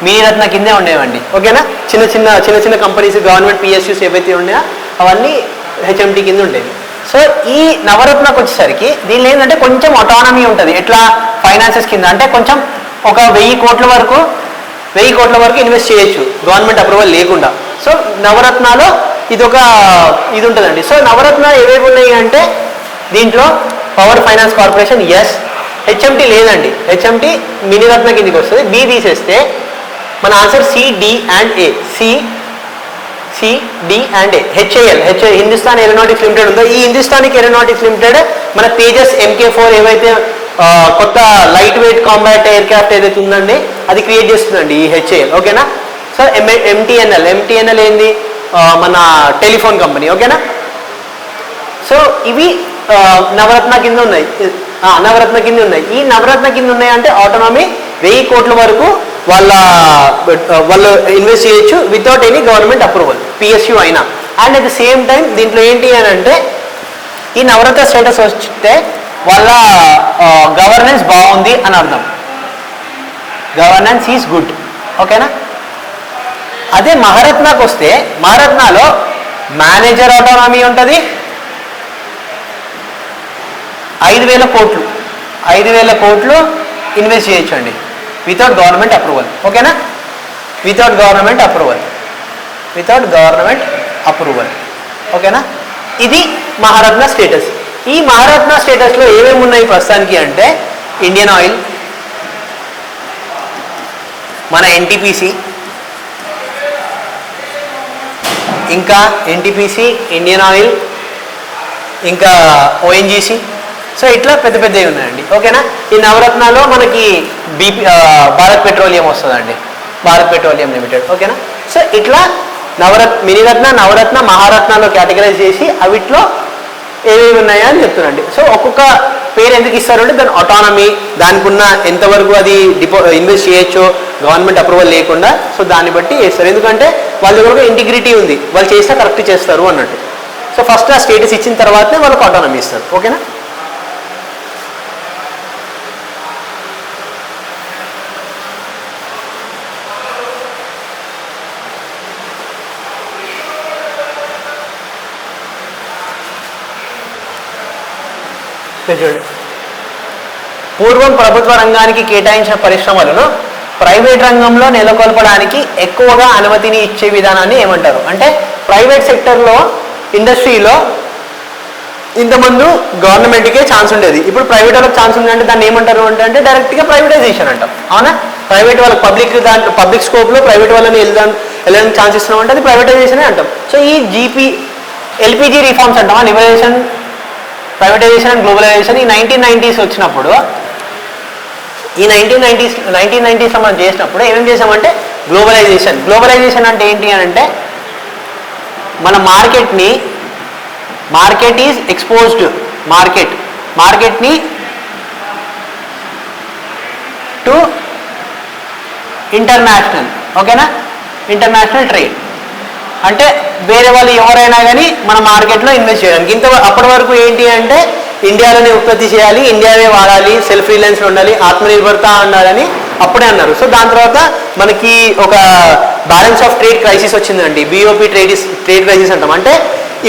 మినీరత్న కిందే ఉండేవండి. ఓకేనా, చిన్న చిన్న కంపెనీస్ గవర్నమెంట్ పిఎస్యూస్ ఏవైతే ఉన్నాయో అవన్నీ హెచ్ఎండి కింద ఉండేవి. సో ఈ నవరత్నకు వచ్చేసరికి దీనిలో ఏంటంటే కొంచెం ఆటానమీ ఉంటుంది. ఎట్లా ఫైనాన్సెస్ కింద అంటే కొంచెం ఒక 1000 కోట్ల వరకు ఇన్వెస్ట్ చేయొచ్చు గవర్నమెంట్ అప్రూవల్ లేకుండా. సో నవరత్నాలో ఇది ఉంటుందండి. సో నవరత్న ఏవేవి ఉన్నాయి అంటే దీంట్లో power finance corporation, yes. HMT లేదండి, హెచ్ఎంటి మినీరత్న కిందకి వస్తుంది. బి తీసేస్తే మన answer CD and A. CD and A. HAL Hindustan aeronautics limited ఉందో ఈ హిందుస్థానిక్ ఏరోనాటిక్స్ లిమిటెడ్ మన తేజస్ MK4 ఏవైతే కొత్త light weight combat aircraft ఏదైతే ఉందండి అది క్రియేట్ చేస్తుందండి ఈ హెచ్ఏఎల్. ఓకేనా. సో ఎంటీఎన్ఎల్ ఏంది, మన టెలిఫోన్ కంపెనీ. ఓకేనా. సో ఇవి నవరత్న కింద ఉన్నాయి. ఈ నవరత్న కింద ఉన్నాయి అంటే ఆటోనామీ 1000 కోట్ల వరకు వాళ్ళు ఇన్వెస్ట్ చేయొచ్చు without any government approval, PSU అయినా. And at the same time దీంట్లో ఏంటి అని అంటే ఈ నవరత్న స్టేటస్ వస్తే వాళ్ళ గవర్నెన్స్ బాగుంది అని అర్థం. Governance is good. ఓకేనా. అదే మహారత్నకు వస్తే మహారత్నలో మేనేజర్ ఆటోనామీ ఉంటుంది. 5,000 కోట్లు ఇన్వెస్ట్ చేయొచ్చు అండి వితౌట్ గవర్నమెంట్ అప్రూవల్. ఓకేనా. Without government approval. ఓకేనా. ఇది మహారత్న స్టేటస్. ఈ మహారత్న స్టేటస్లో ఏమేమి ఉన్నాయి ప్రస్తుతానికి అంటే ఇండియన్ ఆయిల్, మన ఎన్టీపీసీ, ఇంకా ఎన్టీపీసీ, ఇండియన్ ఆయిల్, ఇంకా ఓఎన్జీసీ. సో ఇట్లా పెద్దవి ఉన్నాయండి. ఓకేనా. ఈ నవరత్నాలో మనకి భారత్ పెట్రోలియం వస్తుందండి, భారత్ పెట్రోలియం లిమిటెడ్. ఓకేనా. సో ఇట్లా మినీరత్న, నవరత్న, మహారత్నాలో కేటగరైజ్ చేసి అవిట్లో ఏవేవి ఉన్నాయో అని చెప్తున్నాండి. సో ఒక్కొక్క పేరు ఎందుకు ఇస్తారు అంటే దాని ఆటోనమీ, దానికి ఉన్న ఎంతవరకు అది ఇన్వెస్ట్ చేయొచ్చో గవర్నమెంట్ అప్రూవల్ లేకుండా, సో దాన్ని బట్టి చేస్తారు. ఎందుకంటే వాళ్ళ దగ్గర ఒక ఇంటిగ్రిటీ ఉంది, వాళ్ళు చేస్తే కరెక్ట్ చేస్తారు అన్నట్టు. సో ఫస్ట్ ఆ స్టేటస్ ఇచ్చిన తర్వాతనే వాళ్ళకి ఆటోనమీ ఇస్తారు. ఓకేనా. పూర్వం ప్రభుత్వ రంగానికి కేటాయించిన పరిశ్రమలను ప్రైవేట్ రంగంలో నెలకొల్పడానికి ఎక్కువగా అనుమతిని ఇచ్చే విధానాన్ని ఏమంటారు అంటే ప్రైవేట్ సెక్టర్లో ఇండస్ట్రీలో ఇంతకుముందు గవర్నమెంట్కే ఛాన్స్ ఉండేది, ఇప్పుడు ప్రైవేట్ వాళ్ళకి ఛాన్స్ ఉందంటే దాన్ని ఏమంటారు అంటే డైరెక్ట్గా ప్రైవేటైజేషన్ అంటాం. అవునా. ప్రైవేట్ వాళ్ళకి పబ్లిక్ స్కోప్లో ప్రైవేట్ వాళ్ళని వెళ్ళడానికి ఛాన్స్ ఇస్తున్నాం అంటే అది ప్రైవేటైజేషనే అంటాం. సో ఈ ఎల్పిజి రిఫార్మ్స్ అంటాం, ప్రైవేటైజేషన్ అండ్ గ్లోబలైజేషన్ ఈ 1990s వచ్చినప్పుడు, ఈ 1990sలో మనం చేసినప్పుడు ఏమేమి చేసామంటే గ్లోబలైజేషన్ అంటే ఏంటి అని అంటే మన మార్కెట్ ఈజ్ ఎక్స్పోజ్డ్ మార్కెట్ని టు ఇంటర్నేషనల్. ఓకేనా. ఇంటర్నేషనల్ ట్రేడ్ అంటే వేరే వాళ్ళు ఎవరైనా కానీ మన మార్కెట్లో ఇన్వెస్ట్ చేయడానికి. అప్పటి వరకు ఏంటి అంటే ఇండియాలోనే ఉత్పత్తి చేయాలి, ఇండియానే వాడాలి, సెల్ఫ్ రిలయన్స్లో ఉండాలి, ఆత్మనిర్భరత ఉండాలని అప్పుడే అన్నారు. సో దాని తర్వాత మనకి ఒక బ్యాలెన్స్ ఆఫ్ ట్రేడ్ క్రైసిస్ వచ్చిందండి, BOP ట్రేడ్ క్రైసిస్ అంటాం. అంటే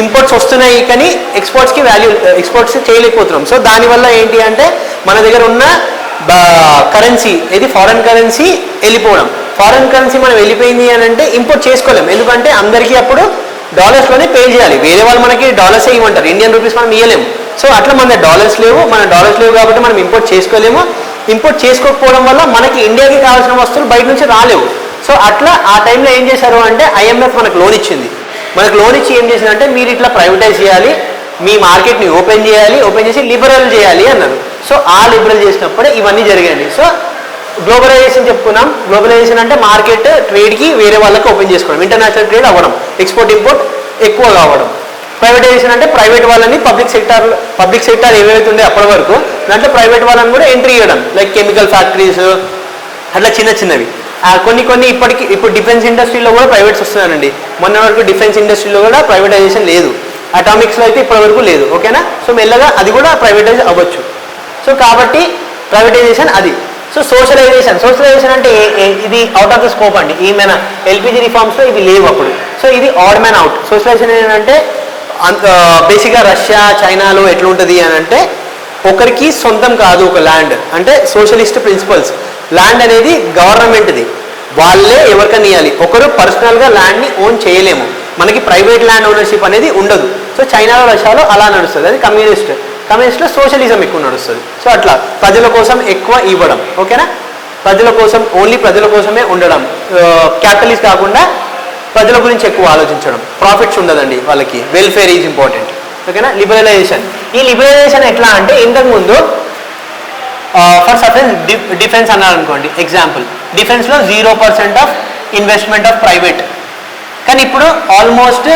ఇంపోర్ట్స్ వస్తున్నాయి కానీ ఎక్స్పోర్ట్స్ చేయలేకపోతున్నాం. సో దానివల్ల ఏంటి అంటే మన దగ్గర ఉన్న కరెన్సీ ఏది ఫారెన్ కరెన్సీ వెళ్ళిపోవడం. ఫారెన్ కరెన్సీ మనం వెళ్ళిపోయింది అని అంటే ఇంపోర్ట్ చేసుకోలేము, ఎందుకంటే అందరికీ అప్పుడు డాలర్స్లోనే పే చేయాలి. వేరే వాళ్ళు మనకి డాలర్సే ఇవ్వమంటారు, ఇండియన్ రూపీస్ మనం ఇవ్వలేము. సో అట్లా మన డాలర్స్ లేవు కాబట్టి మనం ఇంపోర్ట్ చేసుకోలేము. ఇంపోర్ట్ చేసుకోకపోవడం వల్ల మనకి ఇండియాకి కావాల్సిన వస్తువులు బయట నుంచి రాలేవు. సో అట్లా ఆ టైంలో ఏం చేశారు అంటే IMF మనకు లోన్ ఇచ్చింది. మనకు లోన్ ఇచ్చి ఏం చేసిందంటే మీరు ఇట్లా ప్రైవేటైజ్ చేయాలి, మీ మార్కెట్ని ఓపెన్ చేసి లిబరల్ చేయాలి అన్నారు. సో ఆ లిబరల్ చేసినప్పుడే ఇవన్నీ జరిగాయండి. సో గ్లోబలైజేషన్ చెప్పుకున్నాం. గ్లోబలైజేషన్ అంటే మార్కెట్ ట్రేడ్కి వేరే వాళ్ళకి ఓపెన్ చేసుకోవడం, ఇంటర్నేషనల్ ట్రేడ్ అవ్వడం, ఎక్స్పోర్ట్ ఇంపోర్ట్ ఎక్కువ కావడం. ప్రైవేటైజేషన్ అంటే ప్రైవేట్ వాళ్ళని పబ్లిక్ సెక్టార్ ఏవైతే ఉండే అప్పటి వరకు దాంట్లో ప్రైవేట్ వాళ్ళని కూడా ఎంట్రీ ఇవ్వడం, లైక్ కెమికల్ ఫ్యాక్టరీస్ అట్లా చిన్నవి. ఇప్పుడు డిఫెన్స్ ఇండస్ట్రీలో కూడా ప్రైవేట్స్ వస్తున్నారండి. మొన్న వరకు డిఫెన్స్ ఇండస్ట్రీలో కూడా ప్రైవేటైజేషన్ లేదు, అటామిక్స్లో అయితే ఇప్పటి వరకు లేదు. ఓకేనా. సో మెల్లగా అది కూడా ప్రైవేటైజ్ అవ్వచ్చు. సో కాబట్టి ప్రైవేటైజేషన్ అది. సో సోషలైజేషన్ అంటే ఇది అవుట్ ఆఫ్ ద స్కోప్ అండి. ఈమెనా ఎల్పిజి రిఫార్మ్స్లో ఇవి లేవు అప్పుడు. సో ఇది ఆడ్ మ్యాన్ అవుట్. సోషలైజేషన్ ఏంటంటే బేసిక్గా రష్యా చైనాలో ఎట్లుంటుంది అని అంటే ఒకరికి సొంతం కాదు ఒక ల్యాండ్, అంటే సోషలిస్ట్ ప్రిన్సిపల్స్. ల్యాండ్ అనేది గవర్నమెంట్ది, వాళ్ళే ఎవరికైనా ఇవ్వాలి. ఒకరు పర్సనల్గా ల్యాండ్ని ఓన్ చేయలేము, మనకి ప్రైవేట్ ల్యాండ్ ఓనర్షిప్ అనేది ఉండదు. సో చైనాలో రష్యాలో అలా నడుస్తుంది, అది కమ్యూనిస్ట్లో సోషలిజం ఎక్కువ నడుస్తుంది. సో అట్లా ప్రజల కోసం ఎక్కువ ఇవ్వడం, ఓకేనా, ప్రజల కోసం ఓన్లీ ప్రజల కోసమే ఉండడం, క్యాపిటలిస్ట్ కాకుండా ప్రజల గురించి ఎక్కువ ఆలోచించడం, ప్రాఫిట్స్ ఉండదండి వాళ్ళకి, వెల్ఫేర్ ఈజ్ ఇంపార్టెంట్, ఓకేనా. లిబరలైజేషన్, ఈ లిబరలైజేషన్ ఎట్లా అంటే ఇంతకుముందు ఫర్ సపోజ్ డిఫెన్స్ అన్నారు అనుకోండి, ఎగ్జాంపుల్ డిఫెన్స్లో 0% ఆఫ్ ఇన్వెస్ట్మెంట్ ఆఫ్ ప్రైవేట్, కానీ ఇప్పుడు ఆల్మోస్ట్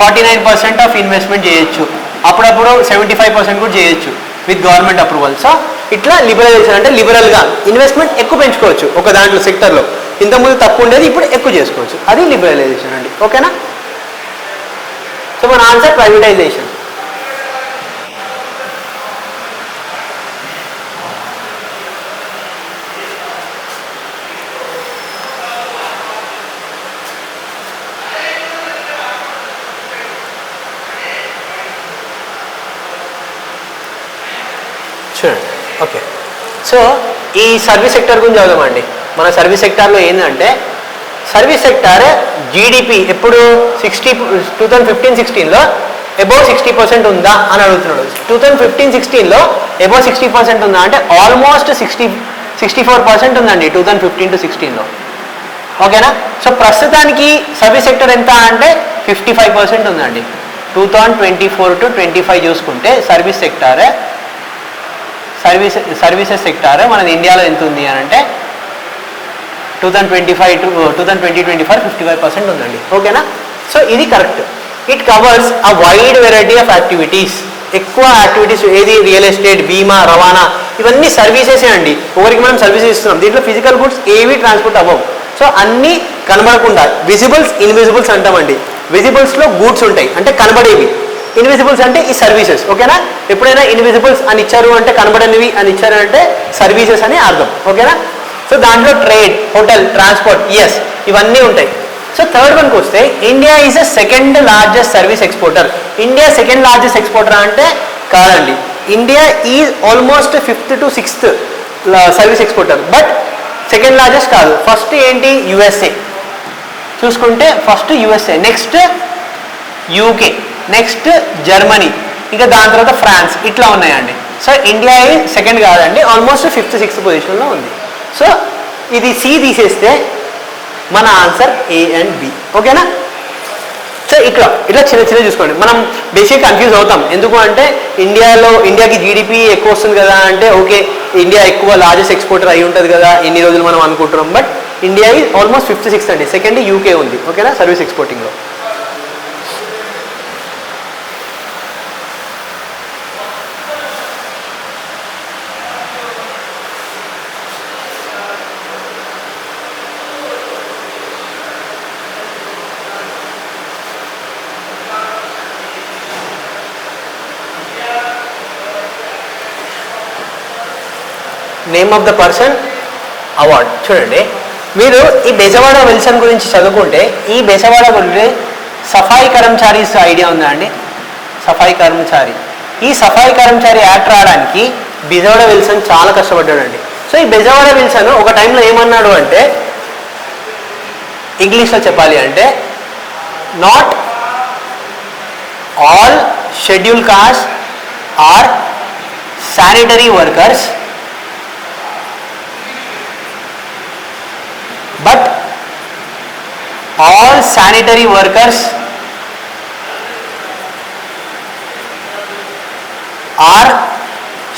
49% ఆఫ్ ఇన్వెస్ట్మెంట్ చేయొచ్చు, అప్పుడప్పుడు 75% కూడా చేయొచ్చు విత్ గవర్నమెంట్ అప్రూవల్. సో ఇట్లా లిబరలైజేషన్ అంటే లిబరల్గా ఇన్వెస్ట్మెంట్ ఎక్కువ పెంచుకోవచ్చు ఒక దాంట్లో సెక్టర్లో, ఇంతకుముందు తక్కువ ఉండేది ఇప్పుడు ఎక్కువ చేసుకోవచ్చు, అది లిబరలైజేషన్ అండి, ఓకేనా. సో మన ఆన్సర్ ప్రైవేటైజేషన్. చూడండి, ఓకే. సో ఈ సర్వీస్ సెక్టర్ గురించి చదువుదామండి. మన సర్వీస్ సెక్టార్లో ఏంటంటే సర్వీస్ సెక్టార్ జీడిపి ఎప్పుడు 2015-16లో అబౌవ్ 60% ఉందా అని అడుగుతున్నాడు. 2015-16లో అబౌవ్ 60% ఉందా అంటే ఆల్మోస్ట్ 64% ఉందండి 2015-16లో, ఓకేనా. సో ప్రస్తుతానికి సర్వీస్ సెక్టర్ ఎంత అంటే 55% ఉందండి. 2024-25 చూసుకుంటే సర్వీసెస్ సెక్టార్ మనది ఇండియాలో ఎంత ఉంది అని అంటే 2020-25 55% ఉందండి, ఓకేనా. సో ఇది correct. It covers a wide variety of activities. ఎక్కువ యాక్టివిటీస్ ఏది, రియల్ ఎస్టేట్, బీమా, రవాణా, ఇవన్నీ సర్వీసెసే అండి. ఒకరికి మనం సర్వీసెస్ ఇస్తున్నాం, దీంట్లో ఫిజికల్ గుడ్స్ ఏవి ట్రాన్స్పోర్ట్ అవ్వవు. సో అన్నీ కనబడకుండా విజిబుల్స్ ఇన్విజిబుల్స్ అంటామండి. విజిబుల్స్లో గూడ్స్ ఉంటాయి అంటే కనబడేవి, ఇన్విజిబుల్స్ అంటే ఈ సర్వీసెస్, ఓకేనా. ఎప్పుడైనా ఇన్విజిబుల్స్ అని ఇచ్చారు అంటే కనబడనివి అని ఇచ్చారు అంటే సర్వీసెస్ అని అర్థం, ఓకేనా. సో దాంట్లో ట్రేడ్, హోటల్, ట్రాన్స్పోర్ట్, ఎస్ ఇవన్నీ ఉంటాయి. సో థర్డ్ వన్కి వస్తే India is the second largest service exporter. India second largest exporter అంటే కాదండి, India is almost 5th to 6th service exporter, but second largest కాదు. ఫస్ట్ ఏంటి, యుఎస్ఏ చూసుకుంటే first USA, next UK, next Germany, ఇంకా దాని తర్వాత ఫ్రాన్స్, ఇట్లా ఉన్నాయండి. సో ఇండియా సెకండ్ కాదండి, ఆల్మోస్ట్ 5th, 6th పొజిషన్లో ఉంది. సో ఇది సి తీసేస్తే మన ఆన్సర్ ఏ అండ్ బి, ఓకేనా. సో ఇట్లా చిన్న చూసుకోండి. మనం బేసిక్ కన్ఫ్యూజ్ అవుతాం, ఎందుకు అంటే ఇండియాకి జీడిపి ఎక్కువ వస్తుంది కదా అంటే ఓకే, ఇండియా ఎక్కువ లార్జెస్ట్ ఎక్స్పోర్టర్ అయి ఉంటుంది కదా ఇన్ని రోజులు మనం అనుకుంటున్నాం, but India almost 5th, 6th అండి, సెకండ్ యూకే ఉంది, ఓకేనా, సర్వీస్ ఎక్స్పోర్టింగ్లో. Name of the person, award. చూడండి, మీరు ఈ బెజవాడ విల్సన్ గురించి చదువుకుంటే ఈ బెజవాడ గురించి సఫాయి కర్మచారీస్ ఐడియా ఉందా అండి? సఫాయి కర్మచారి, ఈ సఫాయి కర్మచారి యాక్ట్ రావడానికి బెజవాడ విల్సన్ చాలా కష్టపడ్డాడండి. సో ఈ బెజవాడ విల్సన్ ఒక టైంలో ఏమన్నాడు అంటే, ఇంగ్లీష్లో చెప్పాలి అంటే, not all scheduled caste or sanitary workers, but all sanitary workers are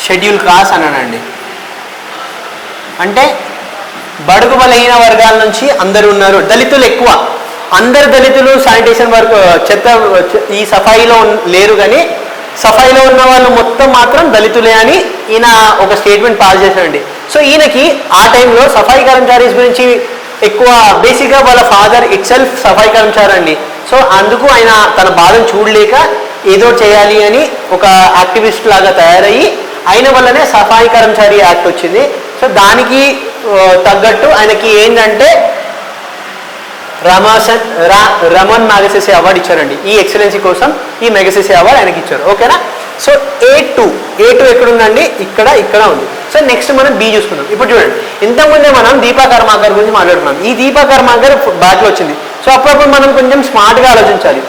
scheduled caste అన్నానండి. అంటే బడుగు బలహీన వర్గాల నుంచి అందరు ఉన్నారు, దళితులు ఎక్కువ, అందరు దళితులు శానిటేషన్ వర్క్ ఈ సఫాయిలో లేరు, కానీ సఫాయిలో ఉన్న వాళ్ళు మొత్తం మాత్రం దళితులే అని ఈయన ఒక స్టేట్మెంట్ పాస్ చేశాడండి. సో ఈయనకి ఆ టైంలో సఫాయి కర్మచారీస్ గురించి ఎక్కువ, బేసిక్గా వాళ్ళ ఫాదర్ ఇట్ సెల్ఫ్ సఫాయి కర్మచారి అండి. సో అందుకు ఆయన తన బాధను చూడలేక ఏదో చేయాలి అని ఒక యాక్టివిస్ట్ లాగా తయారయ్యి అయిన వల్లనే సఫాయి కర్మచారి యాక్ట్ వచ్చింది. సో సో దానికి తగ్గట్టు ఆయనకి ఏంటంటే రమన్ మ్యాగసెసే అవార్డు ఇచ్చారండి. ఈ ఎక్సలెన్సీ కోసం ఈ మెగసెసే అవార్డు ఆయనకి ఇచ్చారు. ఓకేనా. సో A2 ఎక్కడ ఉందండి? ఇక్కడ ఉంది. సో నెక్స్ట్ మనం బి చూసుకుందాం. ఇప్పుడు చూడండి, ఇంతకుముందే మనం దీపా కర్మాకర్ గురించి మాట్లాడుకున్నాం. ఈ దీపా కర్మాకర్ బ్యాక్లో వచ్చింది. సో అప్పుడప్పుడు మనం కొంచెం స్మార్ట్గా ఆలోచించాలి.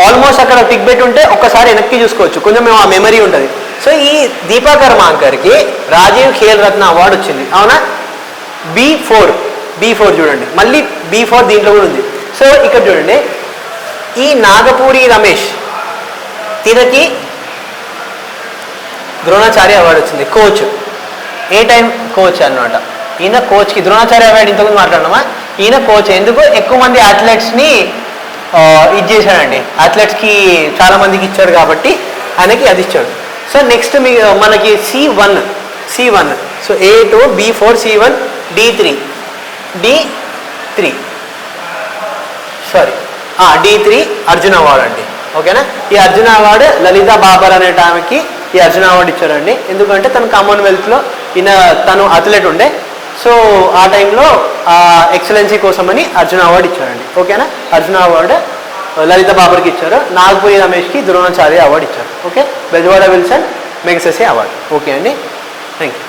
ఆల్మోస్ట్ అక్కడ టిక్ పెట్టి ఉంటే ఒక్కసారి వెనక్కి చూసుకోవచ్చు, కొంచెం ఆ మెమరీ ఉంటుంది. సో ఈ దీపా కర్మాకర్కి రాజీవ్ ఖేల్ రత్న అవార్డు వచ్చింది, అవునా? B4 చూడండి, మళ్ళీ B4 దీంట్లో కూడా ఉంది. సో ఇక్కడ చూడండి, ఈ నాగపూరి రమేష్ తినకి ద్రోణాచార్య అవార్డు వచ్చింది. కోచ్, ఏ టైం కోచ్ అన్నమాట. ఈయన కోచ్కి ద్రోణాచార్య అవార్డు ఇంతకుముందు మాట్లాడినామా? ఈయన కోచ్. ఎందుకు? ఎక్కువ మంది అథ్లెట్స్ని ఇది చేశాడండి, అథ్లెట్స్కి చాలా మందికి ఇచ్చాడు కాబట్టి ఆయనకి అది ఇచ్చాడు. సో నెక్స్ట్ మనకి C1. So A2 B4 C1 D3 Arjun award అండి. ఓకేనా. ఈ అర్జున్ అవార్డు లలితా బాబర్ అనే ఆమెకి ఈ అర్జున్ అవార్డు ఇచ్చారండి. ఎందుకంటే తను కామన్వెల్త్లో తను అథ్లెట్ ఉండే. సో ఆ టైంలో ఆ ఎక్సలెన్సీ కోసమని అర్జున్ అవార్డు ఇచ్చారండి. ఓకేనా. అర్జున్ అవార్డు లలిత బాబర్కి ఇచ్చారు. నాగపూరి రమేష్కి ద్రోణాచార్య అవార్డు ఇచ్చారు. Okay. Bezawada Wilson Magsaysay award. Okay అండి, థ్యాంక్ యూ.